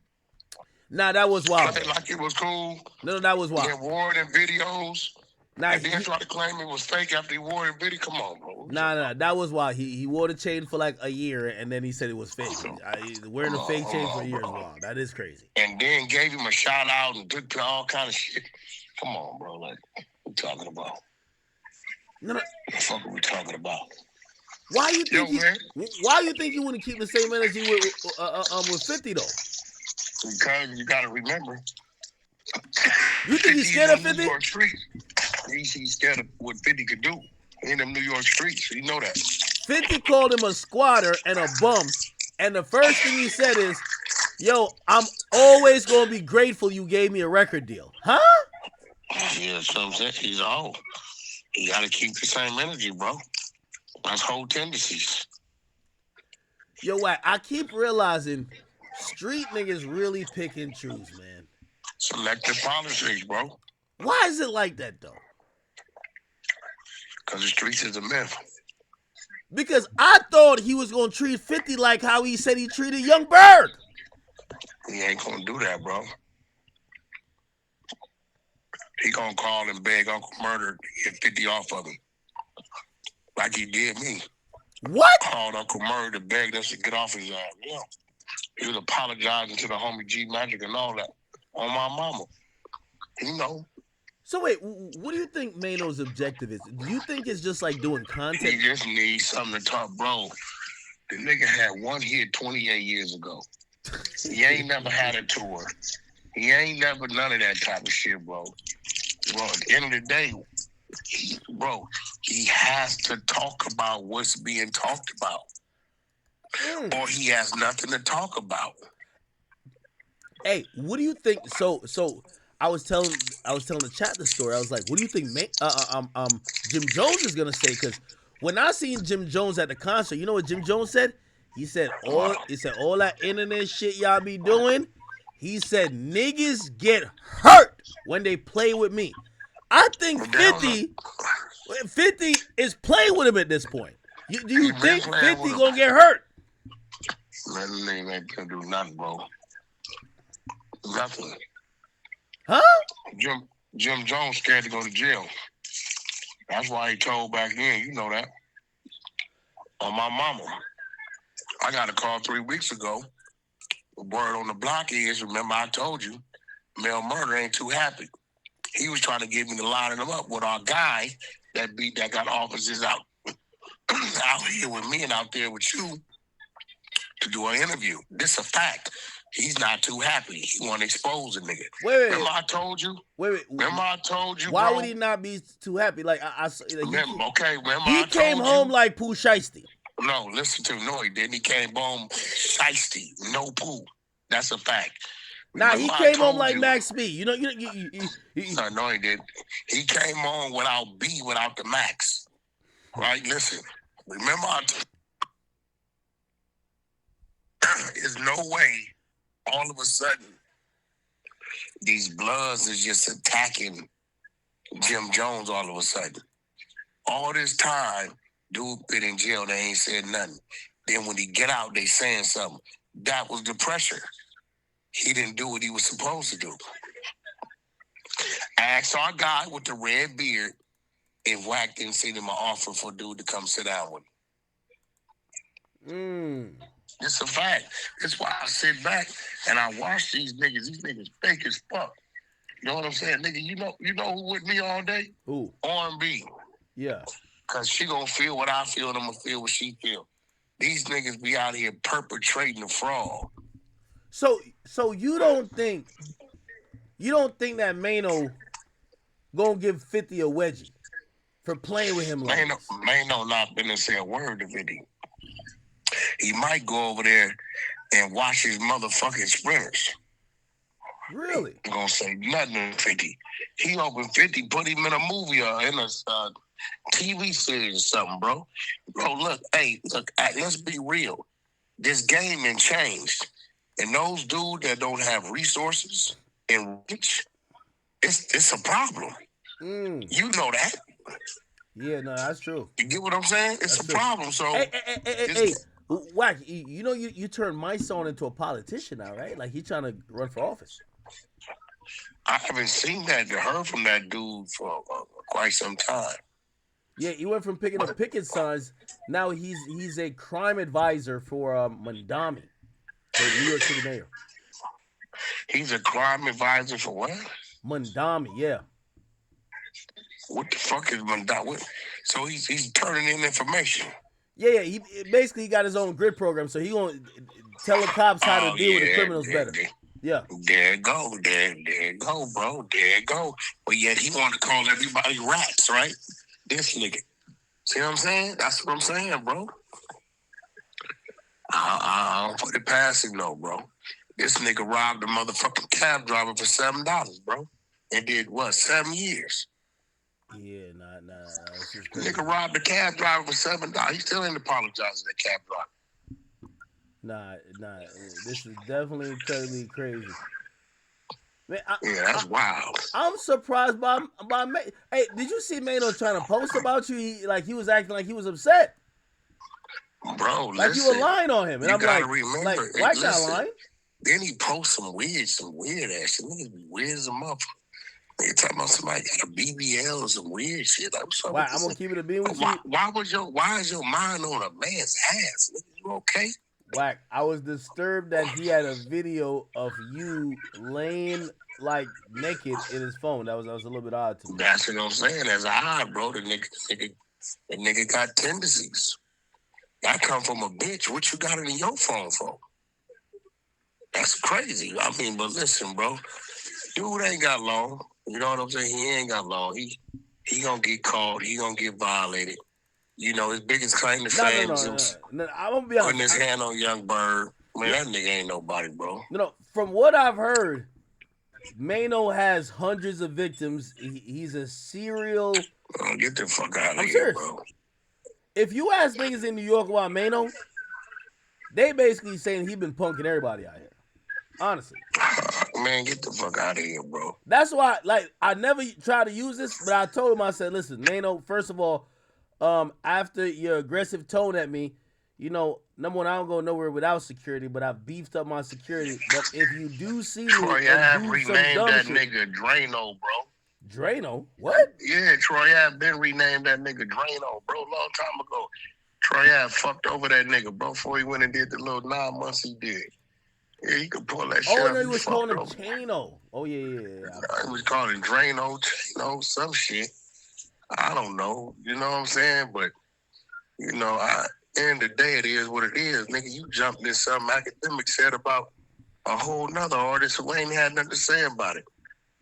Nah, that was wild. Like it was cool. No, that was wild. He wore it in videos. Nah, and then try to claim it was fake after he wore it in video. Come on, bro. Nah, that was wild. He wore the chain for like a year, and then he said it was fake. Wearing a fake chain for a year is wild. That is crazy. And then gave him a shout out and did all kind of shit. Come on, bro. Like, what you talking about? No. What the fuck are we talking about? Why you think you wouldn't keep the same energy with 50 though? Because you gotta remember. You think he's scared of 50? New York street. He's scared of what 50 could do in them New York streets. You know that. 50 called him a squatter and a bum, and the first thing he said is, "Yo, I'm always gonna be grateful you gave me a record deal." Huh? Yeah, so I'm saying he's old. You gotta keep the same energy, bro. That's whole tendencies. Yo, I keep realizing street niggas really pick and choose, man. Selective politics, bro. Why is it like that, though? Because the streets is a myth. Because I thought he was going to treat 50 like how he said he treated Young Berg. He ain't going to do that, bro. He going to call and beg Uncle Murder to get 50 off of him. Like he did me. What? Called Uncle Murder to beg us to get off his ass. Yeah. He was apologizing to the homie G Magic and all that. On my mama. You know. So wait, what do you think Maino's objective is? Do you think it's just like doing content? He just needs something to talk, bro. The nigga had one hit 28 years ago. He ain't never had a tour. He ain't never none of that type of shit, bro. Bro, at the end of the day, bro, he has to talk about what's being talked about, or he has nothing to talk about. Hey, what do you think? So I was telling the chat the story. I was like, what do you think Jim Jones is gonna say? Because when I seen Jim Jones at the concert, you know what Jim Jones said? He said all that internet shit y'all be doing. He said niggas get hurt when they play with me. I think 50 is playing with him at this point. Do you think 50 gonna get hurt? That nigga ain't gonna do nothing, bro. Nothing. Huh? Jim Jones scared to go to jail. That's why he told back then, you know that. On my mama. I got a call 3 weeks ago. The word on the block is, remember I told you, Mel Murder ain't too happy. He was trying to get me to line him up with our guy that got offices out here with me and out there with you to do an interview. This a fact. He's not too happy. He want to expose a nigga. Wait. Remember I told you? Remember I told you, why bro? would he not be too happy? Like, remember he came home like Pooh Shiesty. No, listen to me. No, he didn't. He came home shiesty. No poo. That's a fact. Nah, he came home like Max B. No, he didn't. He came home without B, without the Max. Right? Listen. Remember there's no way all of a sudden these Bloods is just attacking Jim Jones all of a sudden. All this time, dude been in jail, they ain't said nothing. Then when he get out, they saying something. That was the pressure. He didn't do what he was supposed to do. I asked our guy with the red beard if Wack didn't send him an offer for dude to come sit down with him. It's a fact. That's why I sit back and I watch these niggas. These niggas fake as fuck. You know what I'm saying? Nigga, you know who with me all day? Who? R&B. Yeah. Cause she gonna feel what I feel and I'm gonna feel what she feel. These niggas be out here perpetrating the fraud. So you don't think that Maino gonna give 50 a wedgie for playing with him like this? Maino not finna say a word to 50. He might go over there and watch his motherfucking sprinters. Really? He gonna say nothing to 50. He opened 50, put him in a movie or in a TV series or something, bro. Bro, look, let's be real. This game ain't changed. And those dudes that don't have resources and rich, it's a problem. You know that. Yeah, no, that's true. You get what I'm saying? It's a problem. So hey, Wack, you know you turned my son into a politician now, right? Like he trying to run for office. I haven't seen that or heard from that dude for quite some time. Yeah, he went from picking up picket signs. Now he's a crime advisor for Mandami, the New York City mayor. He's a crime advisor for what? Mandami, yeah. What the fuck is Mandami? So he's turning in information. Yeah. He basically got his own grid program, so he gonna tell the cops how to deal with the criminals better. Yeah. There you go, bro. There you go. But yet he want to call everybody rats, right? This nigga. See what I'm saying? That's what I'm saying, bro. I don't put it past him, no, bro. This nigga robbed a motherfucking cab driver for $7, bro. And did what? 7 years. Yeah, nah. This is crazy. Nigga robbed a cab driver for $7. He still ain't apologizing to that cab driver. Nah. This is definitely totally crazy. Man, that's wild. I'm surprised by Hey, did you see Maino trying to post about you? He was acting like he was upset. Bro, like listen, you were lying on him. And you I'm gotta like, remember, why not lying? Then he posts some weird ass shit. Niggas be weird as a motherfucker. Nigga talking about somebody got a BBL or some weird shit. I'm gonna keep it a bean with you. Why is your mind on a man's ass? Nigga, you okay? Wack, I was disturbed that he had a video of you laying like naked in his phone. That was a little bit odd to me. That's what I'm saying. That's odd, bro. The nigga got tendencies. I come from a bitch. What you got it in your phone for? That's crazy. I mean, but listen, bro. Dude ain't got long. You know what I'm saying? He ain't got long. He He gonna get caught. He gonna get violated. You know, his biggest claim to fame was I'm gonna be putting honest. his hand on Young Bird. Man, that nigga ain't nobody, bro. No, from what I've heard, Maino has hundreds of victims. He's a serial. Get the fuck out of I'm here, serious. bro. If you ask niggas in New York about Maino, they basically saying he been punking everybody out here. Honestly. Man, get the fuck out of here, bro. That's why, like, I never try to use this, but I told him, I said, listen, Maino, first of all, after your aggressive tone at me, you know, number one, I don't go nowhere without security, but I've beefed up my security. But if you do see me Troy and Ave do some renamed dumb that shit, nigga Drano, bro. Drano? What? Yeah, Troy Ave been renamed that nigga Drano, bro, long time ago. Troy Ave fucked over that nigga, bro, before he went and did the little 9 months he did. Yeah, he could pull that shit up. Oh, no, he was calling him over. Chano. Oh, yeah. He was calling Drano, Chano, some shit. I don't know. You know what I'm saying? But, you know, end of the day, it is what it is. Nigga, you jumped in something Akademiks said about a whole nother artist who ain't had nothing to say about it.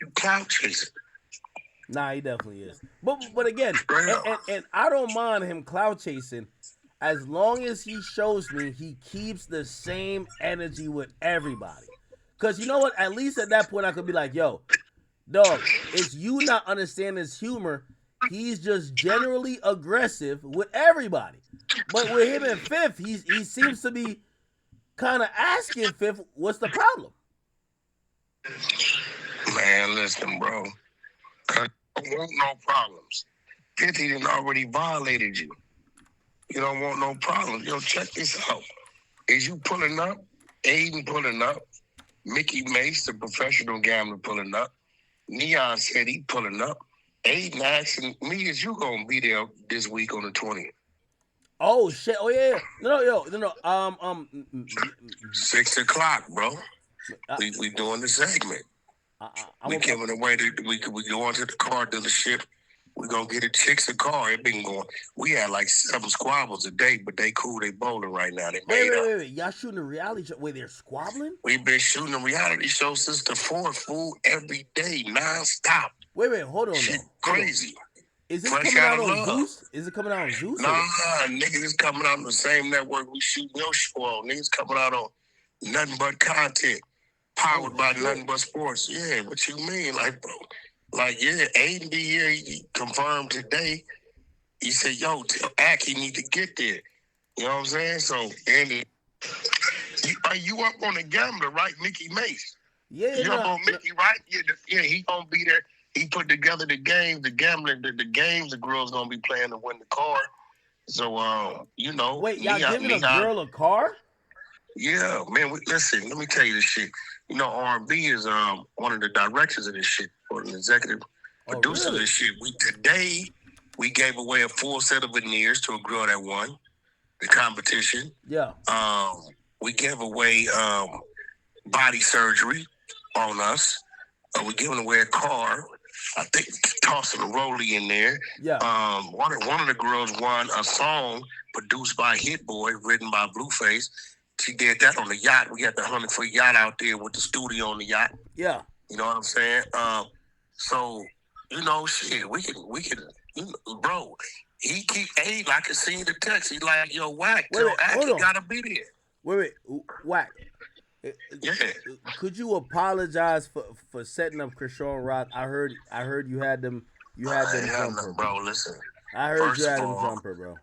You clout chasing. Nah, he definitely is. But again, and I don't mind him clout chasing as long as he shows me he keeps the same energy with everybody. Because you know what? At least at that point, I could be like, yo, dog, it's you not understanding his humor. He's just generally aggressive with everybody. But with him in Fifth, he seems to be kind of asking Fifth, what's the problem? Man, listen, bro. I don't want no problems. 50 done already violated you. You don't want no problems. Yo, check this out. Is you pulling up? Aiden pulling up. Mickey Mace, the professional gambler, pulling up. Neon said he pulling up. Aiden asking me, is you gonna be there this week on the 20th? Oh shit! Oh yeah! No. 6 o'clock, bro. We doing the segment. We giving away we going to the car dealership. We gonna get a chicks a car. It been going. We had like 7 squabbles a day, but they cool. They bowling right now. They made up. Wait. Y'all shooting a reality show where they're squabbling? We've been shooting a reality show since the 4th, fool, every day, non-stop. Wait, hold on. Shit crazy. Is this coming out on Zeus? Is it coming out on Zeus? Nah, niggas, it's coming out on the same network we shoot your show on. Niggas coming out on Nothing But Content, powered by Nothing But Sports. Yeah, what you mean? Like, bro, like, yeah, Aiden be here, he confirmed today. He said, yo, tell Ak he need to get there. You know what I'm saying? So, Andy, you up on the gambler, right? Mickey Mace. Yeah. You up on Mickey, right? Yeah, he gonna be there. He put together the games, the gambling, the games the girl's gonna be playing to win the car. So, you know. Wait, y'all giving a girl a car? Yeah, man. Listen, let me tell you this shit. You know, R&B is one of the directors of this shit, or the executive producer of this shit. Today we gave away a full set of veneers to a girl that won the competition. Yeah. We gave away body surgery on us. We're giving away a car. I think tossing a rollie in there. Yeah. One of the girls won a song produced by Hit Boy, written by Blueface. She did that on the yacht. We got the 100-foot yacht out there with the studio on the yacht. Yeah. You know what I'm saying? So, you know, shit, we can, you know, bro. He keep Aiden. I can see the text. He like, yo, Whack. Tell Ak he gotta be there. Wait, Whack. Yeah. Could you apologize for setting up Krishan Rock? I heard you had them. You had them jumper, bro. Listen. I heard you had them jumper, bro.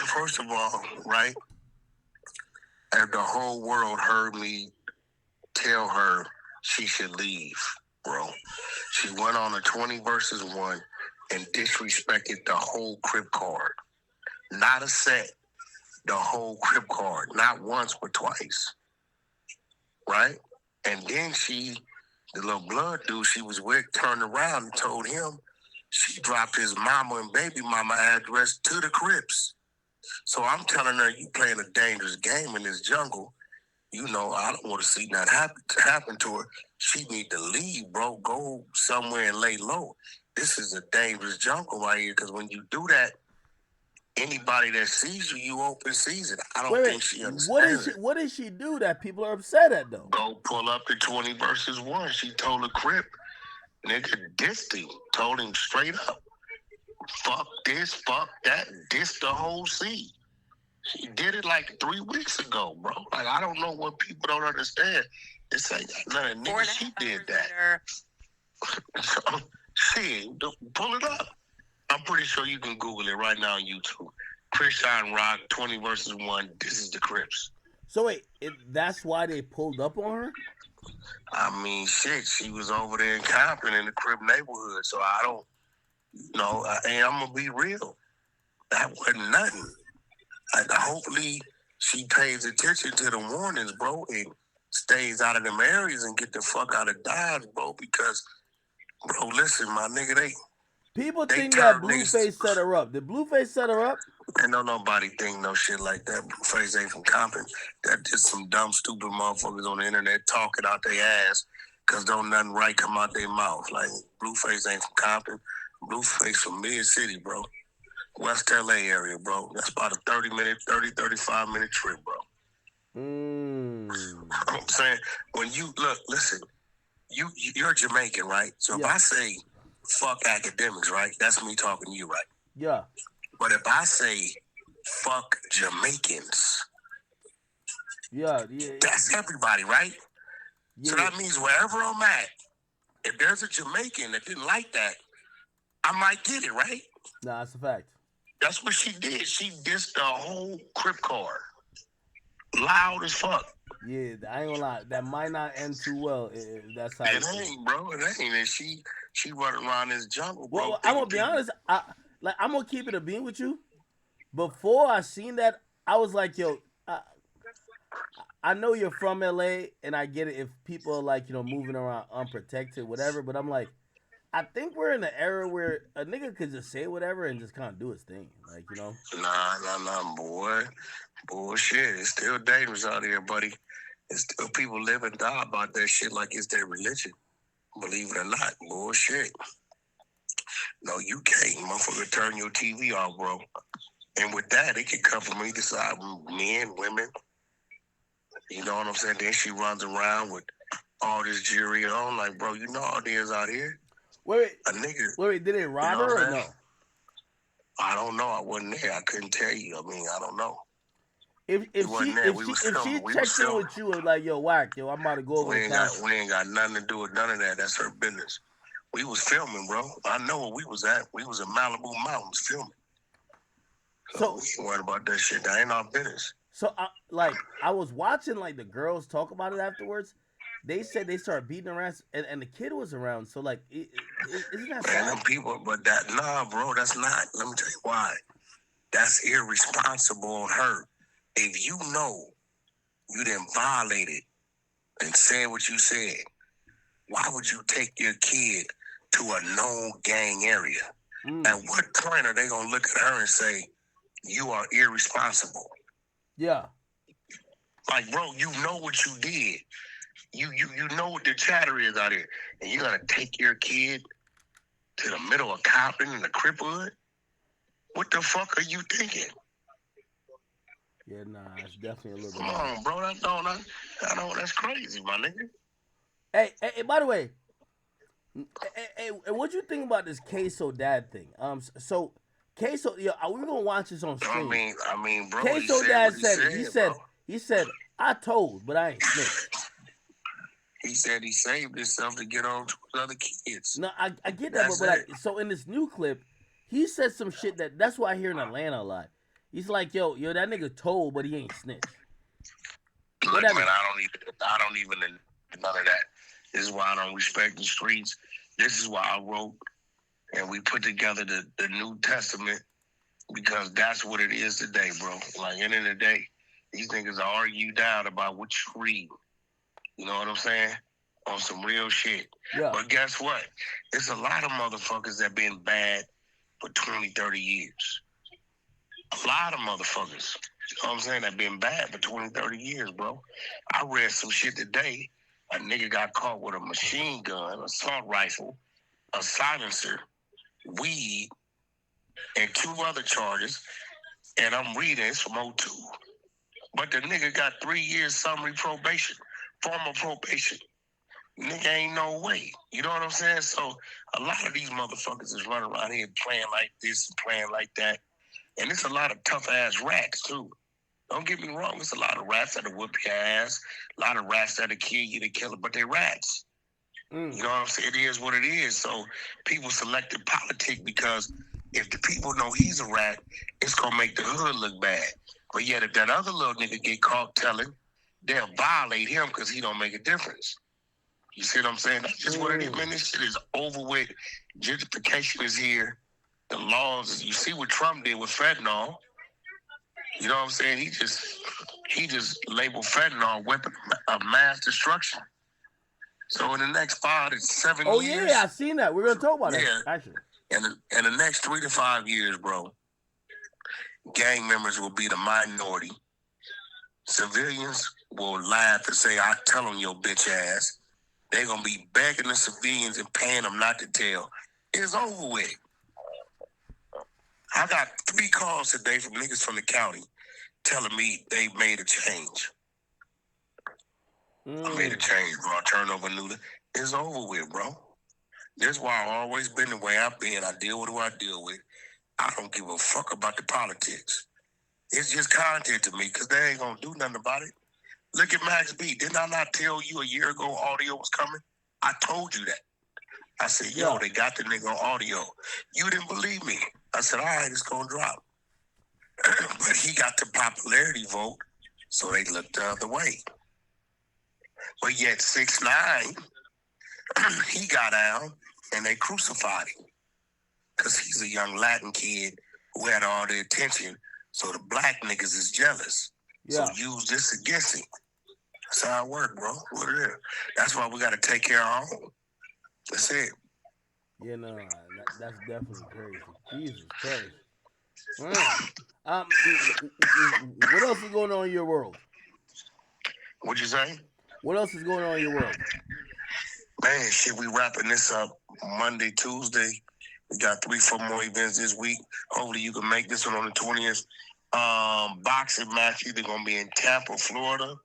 First of all, right? And the whole world heard me tell her she should leave, bro. She went on a 20 versus 1 and disrespected the whole crib card. Not a set. The whole crib card, not once but twice, right? And then the little blood dude she was with, turned around and told him she dropped his mama and baby mama address to the Crips. So I'm telling her, you playing a dangerous game in this jungle. You know, I don't want to see that happen to her. She need to leave, bro. Go somewhere and lay low. This is a dangerous jungle right here, because when you do that, anybody that sees you open season. I don't think she understands. What did she do that people are upset at, though? Go pull up the 20 versus 1. She told the Crip, Nigga dissed him, told him straight up, fuck this, fuck that, diss the whole scene. She did it like 3 weeks ago, bro. Like, I don't know what people don't understand. This ain't got nothing, nigga. She did that. So, shit, pull it up. I'm pretty sure you can Google it right now on YouTube. Christian Rock, 20 versus 1, this is the Crips. So wait, that's why they pulled up on her? I mean, shit, she was over there in Compton in the Crip neighborhood, so I don't, and I'm going to be real. That wasn't nothing. Hopefully she pays attention to the warnings, bro, and stays out of them areas and get the fuck out of Dodge, bro, because, bro, listen, my nigga, People think that Blueface set her up. Did Blueface set her up? And don't nobody think no shit like that. Blueface ain't from Compton. That just some dumb, stupid motherfuckers on the internet talking out their ass because don't nothing right come out their mouth. Like, Blueface ain't from Compton. Blueface from Mid-City, bro. West LA area, bro. That's about a 35-minute trip, bro. I'm saying, when you, listen, you're Jamaican, right? So if I say, fuck Akademiks, right? That's me talking to you, right? Yeah. But if I say, fuck Jamaicans, that's everybody, right? Yeah. So that means wherever I'm at, if there's a Jamaican that didn't like that, I might get it, right? Nah, that's a fact. That's what she did. She dissed the whole Crip car. Loud as fuck. Yeah, I ain't gonna lie. That might not end too well. That's how it ain't, bro. It ain't. And she running around this jungle, bro. Well, I'm gonna be honest. I'm gonna keep it a bean with you. Before I seen that, I was like, yo, I know you're from LA, and I get it if people are like, moving around unprotected, whatever. But I'm like, I think we're in an era where a nigga could just say whatever and just kind of do his thing, like, Nah, boy. Bullshit. It's still dangerous out here, buddy. It's still people live and die about that shit like it's their religion. Believe it or not, bullshit. No, you can't, motherfucker, turn your TV off, bro. And with that, it can come from either side, men, women. You know what I'm saying? Then she runs around with all this jewelry on, like, bro, you know all this out here. Wait, a nigga. Wait, did they rob her or no? I don't know. I wasn't there. I couldn't tell you. I mean, I don't know. If she checked in with you and like, yo, whack, yo, I'm about to go over we ain't got nothing to do with none of that. That's her business. We was filming, bro. I know where we was at. We was in Malibu Mountains filming. So we ain't worried about that shit. That ain't our business. So, I was watching, like, the girls talk about it afterwards. They said they started beating her ass, and the kid was around. So, like, isn't that sad? Man, people, but nah, bro, that's not. Let me tell you why. That's irresponsible on her. If you know you done violated and said what you said, why would you take your kid to a known gang area? At what point are they going to look at her and say, you are irresponsible? Yeah. Like, bro, you know what you did. You know what the chatter is out here. And you're going to take your kid to the middle of Compton in the Cripwood? What the fuck are you thinking? Yeah, nah, it's definitely a little bit. Come on, bro. I know that's crazy, my nigga. Hey, by the way, hey, what you think about this Queso dad thing? So Queso, we're gonna watch this on stream. I mean, bro. Queso dad he said, I told, but I ain't snitched. He said he saved himself to get on to his other kids. No, I get that, but so in this new clip, he said some shit that's why I hear in Atlanta a lot. He's like, yo, that nigga told, but he ain't snitched. Look, man, I don't even none of that. This is why I don't respect the streets. This is why I wrote and we put together the New Testament, because that's what it is today, bro. Like, end of the day, these niggas are arguing down about what you read. You know what I'm saying? On some real shit. Yeah. But guess what? There's a lot of motherfuckers that been bad for 20, 30 years. A lot of motherfuckers, you know what I'm saying, that been bad for 20, 30 years, bro. I read some shit today. A nigga got caught with a machine gun, assault rifle, a silencer, weed, and 2 other charges. And I'm reading, it's from 02. But the nigga got 3 years summary probation, formal probation. Nigga ain't no way. You know what I'm saying? So a lot of these motherfuckers is running around here playing like this and playing like that. And it's a lot of tough ass rats too. Don't get me wrong, it's a lot of rats that'll whoop your ass, a lot of rats that'll kill you, they kill it, but they rats. You know what I'm saying? It is what it is. So people selected politic because if the people know he's a rat, it's gonna make the hood look bad. But yet if that other little nigga get caught telling, they'll violate him because he don't make a difference. You see what I'm saying? That's just what it is, man. This shit is over with. Gentrification is here. The laws, you see what Trump did with fentanyl. You know what I'm saying? He just labeled fentanyl weapon of mass destruction. So in the next 5 to 7 years. Oh yeah, I seen that. We're gonna talk about that actually. In the next 3 to 5 years, bro, gang members will be the minority. Civilians will laugh and say, "I tell them your bitch ass." They're gonna be begging the civilians and paying them not to tell. It's over with. I got 3 calls today from niggas from the county telling me they made a change. I made a change, bro. I turned over new. It's over with, bro. That's why I've always been the way I've been. I deal with who I deal with. I don't give a fuck about the politics. It's just content to me because they ain't gonna do nothing about it. Look at Max B. Didn't I not tell you a year ago audio was coming? I told you that. I said, yo, they got the nigga on audio. You didn't believe me. I said, all right, it's going to drop. But he got the popularity vote, so they looked the other way. But yet 6ix9ine, he got down and they crucified him because he's a young Latin kid who had all the attention. So the black niggas is jealous. So use this against him. That's how it work, bro. What it is. That's why we got to take care of our own. That's it. Yeah, no, that's definitely crazy. Jesus Christ. What else is going on in your world? What'd you say? What else is going on in your world? Man, shit, we wrapping this up Monday, Tuesday. We got 3-4 more events this week. Hopefully you can make this one on the 20th. Boxing match either gonna be in Tampa, Florida,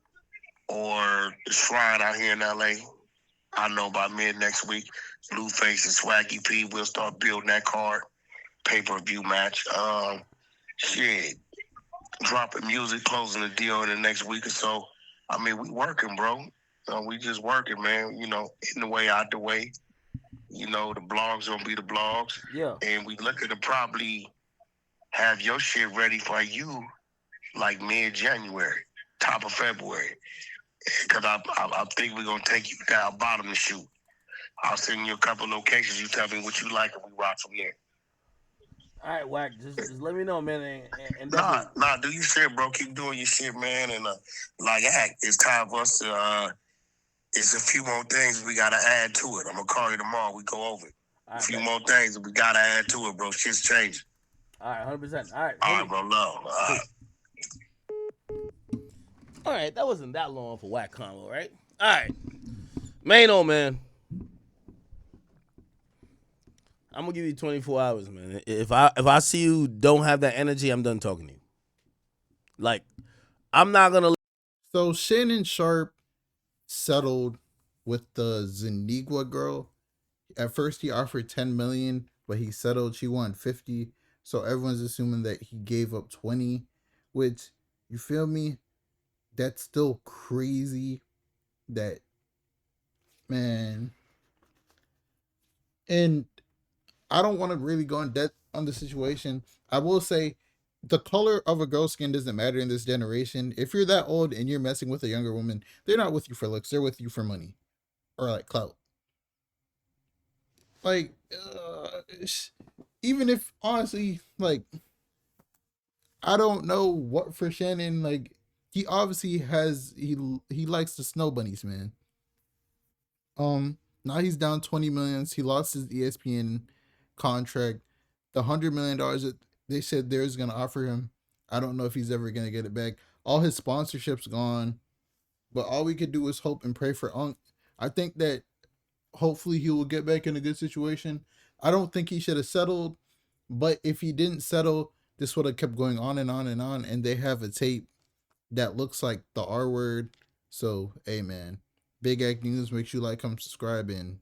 or the Shrine out here in LA. I know by mid next week, Blueface and Swaggy P will start building that card. Pay-per-view match. Shit. Dropping music, closing the deal in the next week or so. I mean, we working, bro. We just working, man. You know, in the way, out the way. You know, the blogs gonna be the blogs. Yeah. And we looking to probably have your shit ready for you like mid-January, top of February. Because I think we're going to take you down bottom to shoot. I'll send you a couple locations. You tell me what you like and we rock from there. All right, Wack. Just let me know, man. And Nah, do your shit, bro. Keep doing your shit, man. And like, it's time for us to, it's a few more things we got to add to it. I'm going to call you tomorrow. We go over it. A few more things we got to add to it, bro. Shit's changing. All right, 100%. All right. All right, bro. Love. All right. All right, that wasn't that long for Wack Combo, right? All right. Maino, man. I'm going to give you 24 hours, man. If I see you don't have that energy, I'm done talking to you. Like, I'm not going to... So Shannon Sharp settled with the Zanigua girl. At first, he offered $10 million, but he settled. She wanted $50. So everyone's assuming that he gave up 20, which, you feel me? That's still crazy. That, man. And I don't want to really go in depth on the situation. I will say the color of a girl's skin doesn't matter in this generation. If you're that old and you're messing with a younger woman, they're not with you for looks. They're with you for money or like clout. Like, even if honestly, like, I don't know what for Shannon, like, he obviously has, he likes the snow bunnies, man. Now he's down 20 million. He lost his ESPN contract. The $100 million that they said there's going to offer him, I don't know if he's ever going to get it back. All his sponsorships gone. But all we could do is hope and pray for Unk. I think that hopefully he will get back in a good situation. I don't think he should have settled. But if he didn't settle, this would have kept going on and on and on. And they have a tape that looks like the R word. So, hey, man. Big Act News. Make sure you like, comment, subscribe, and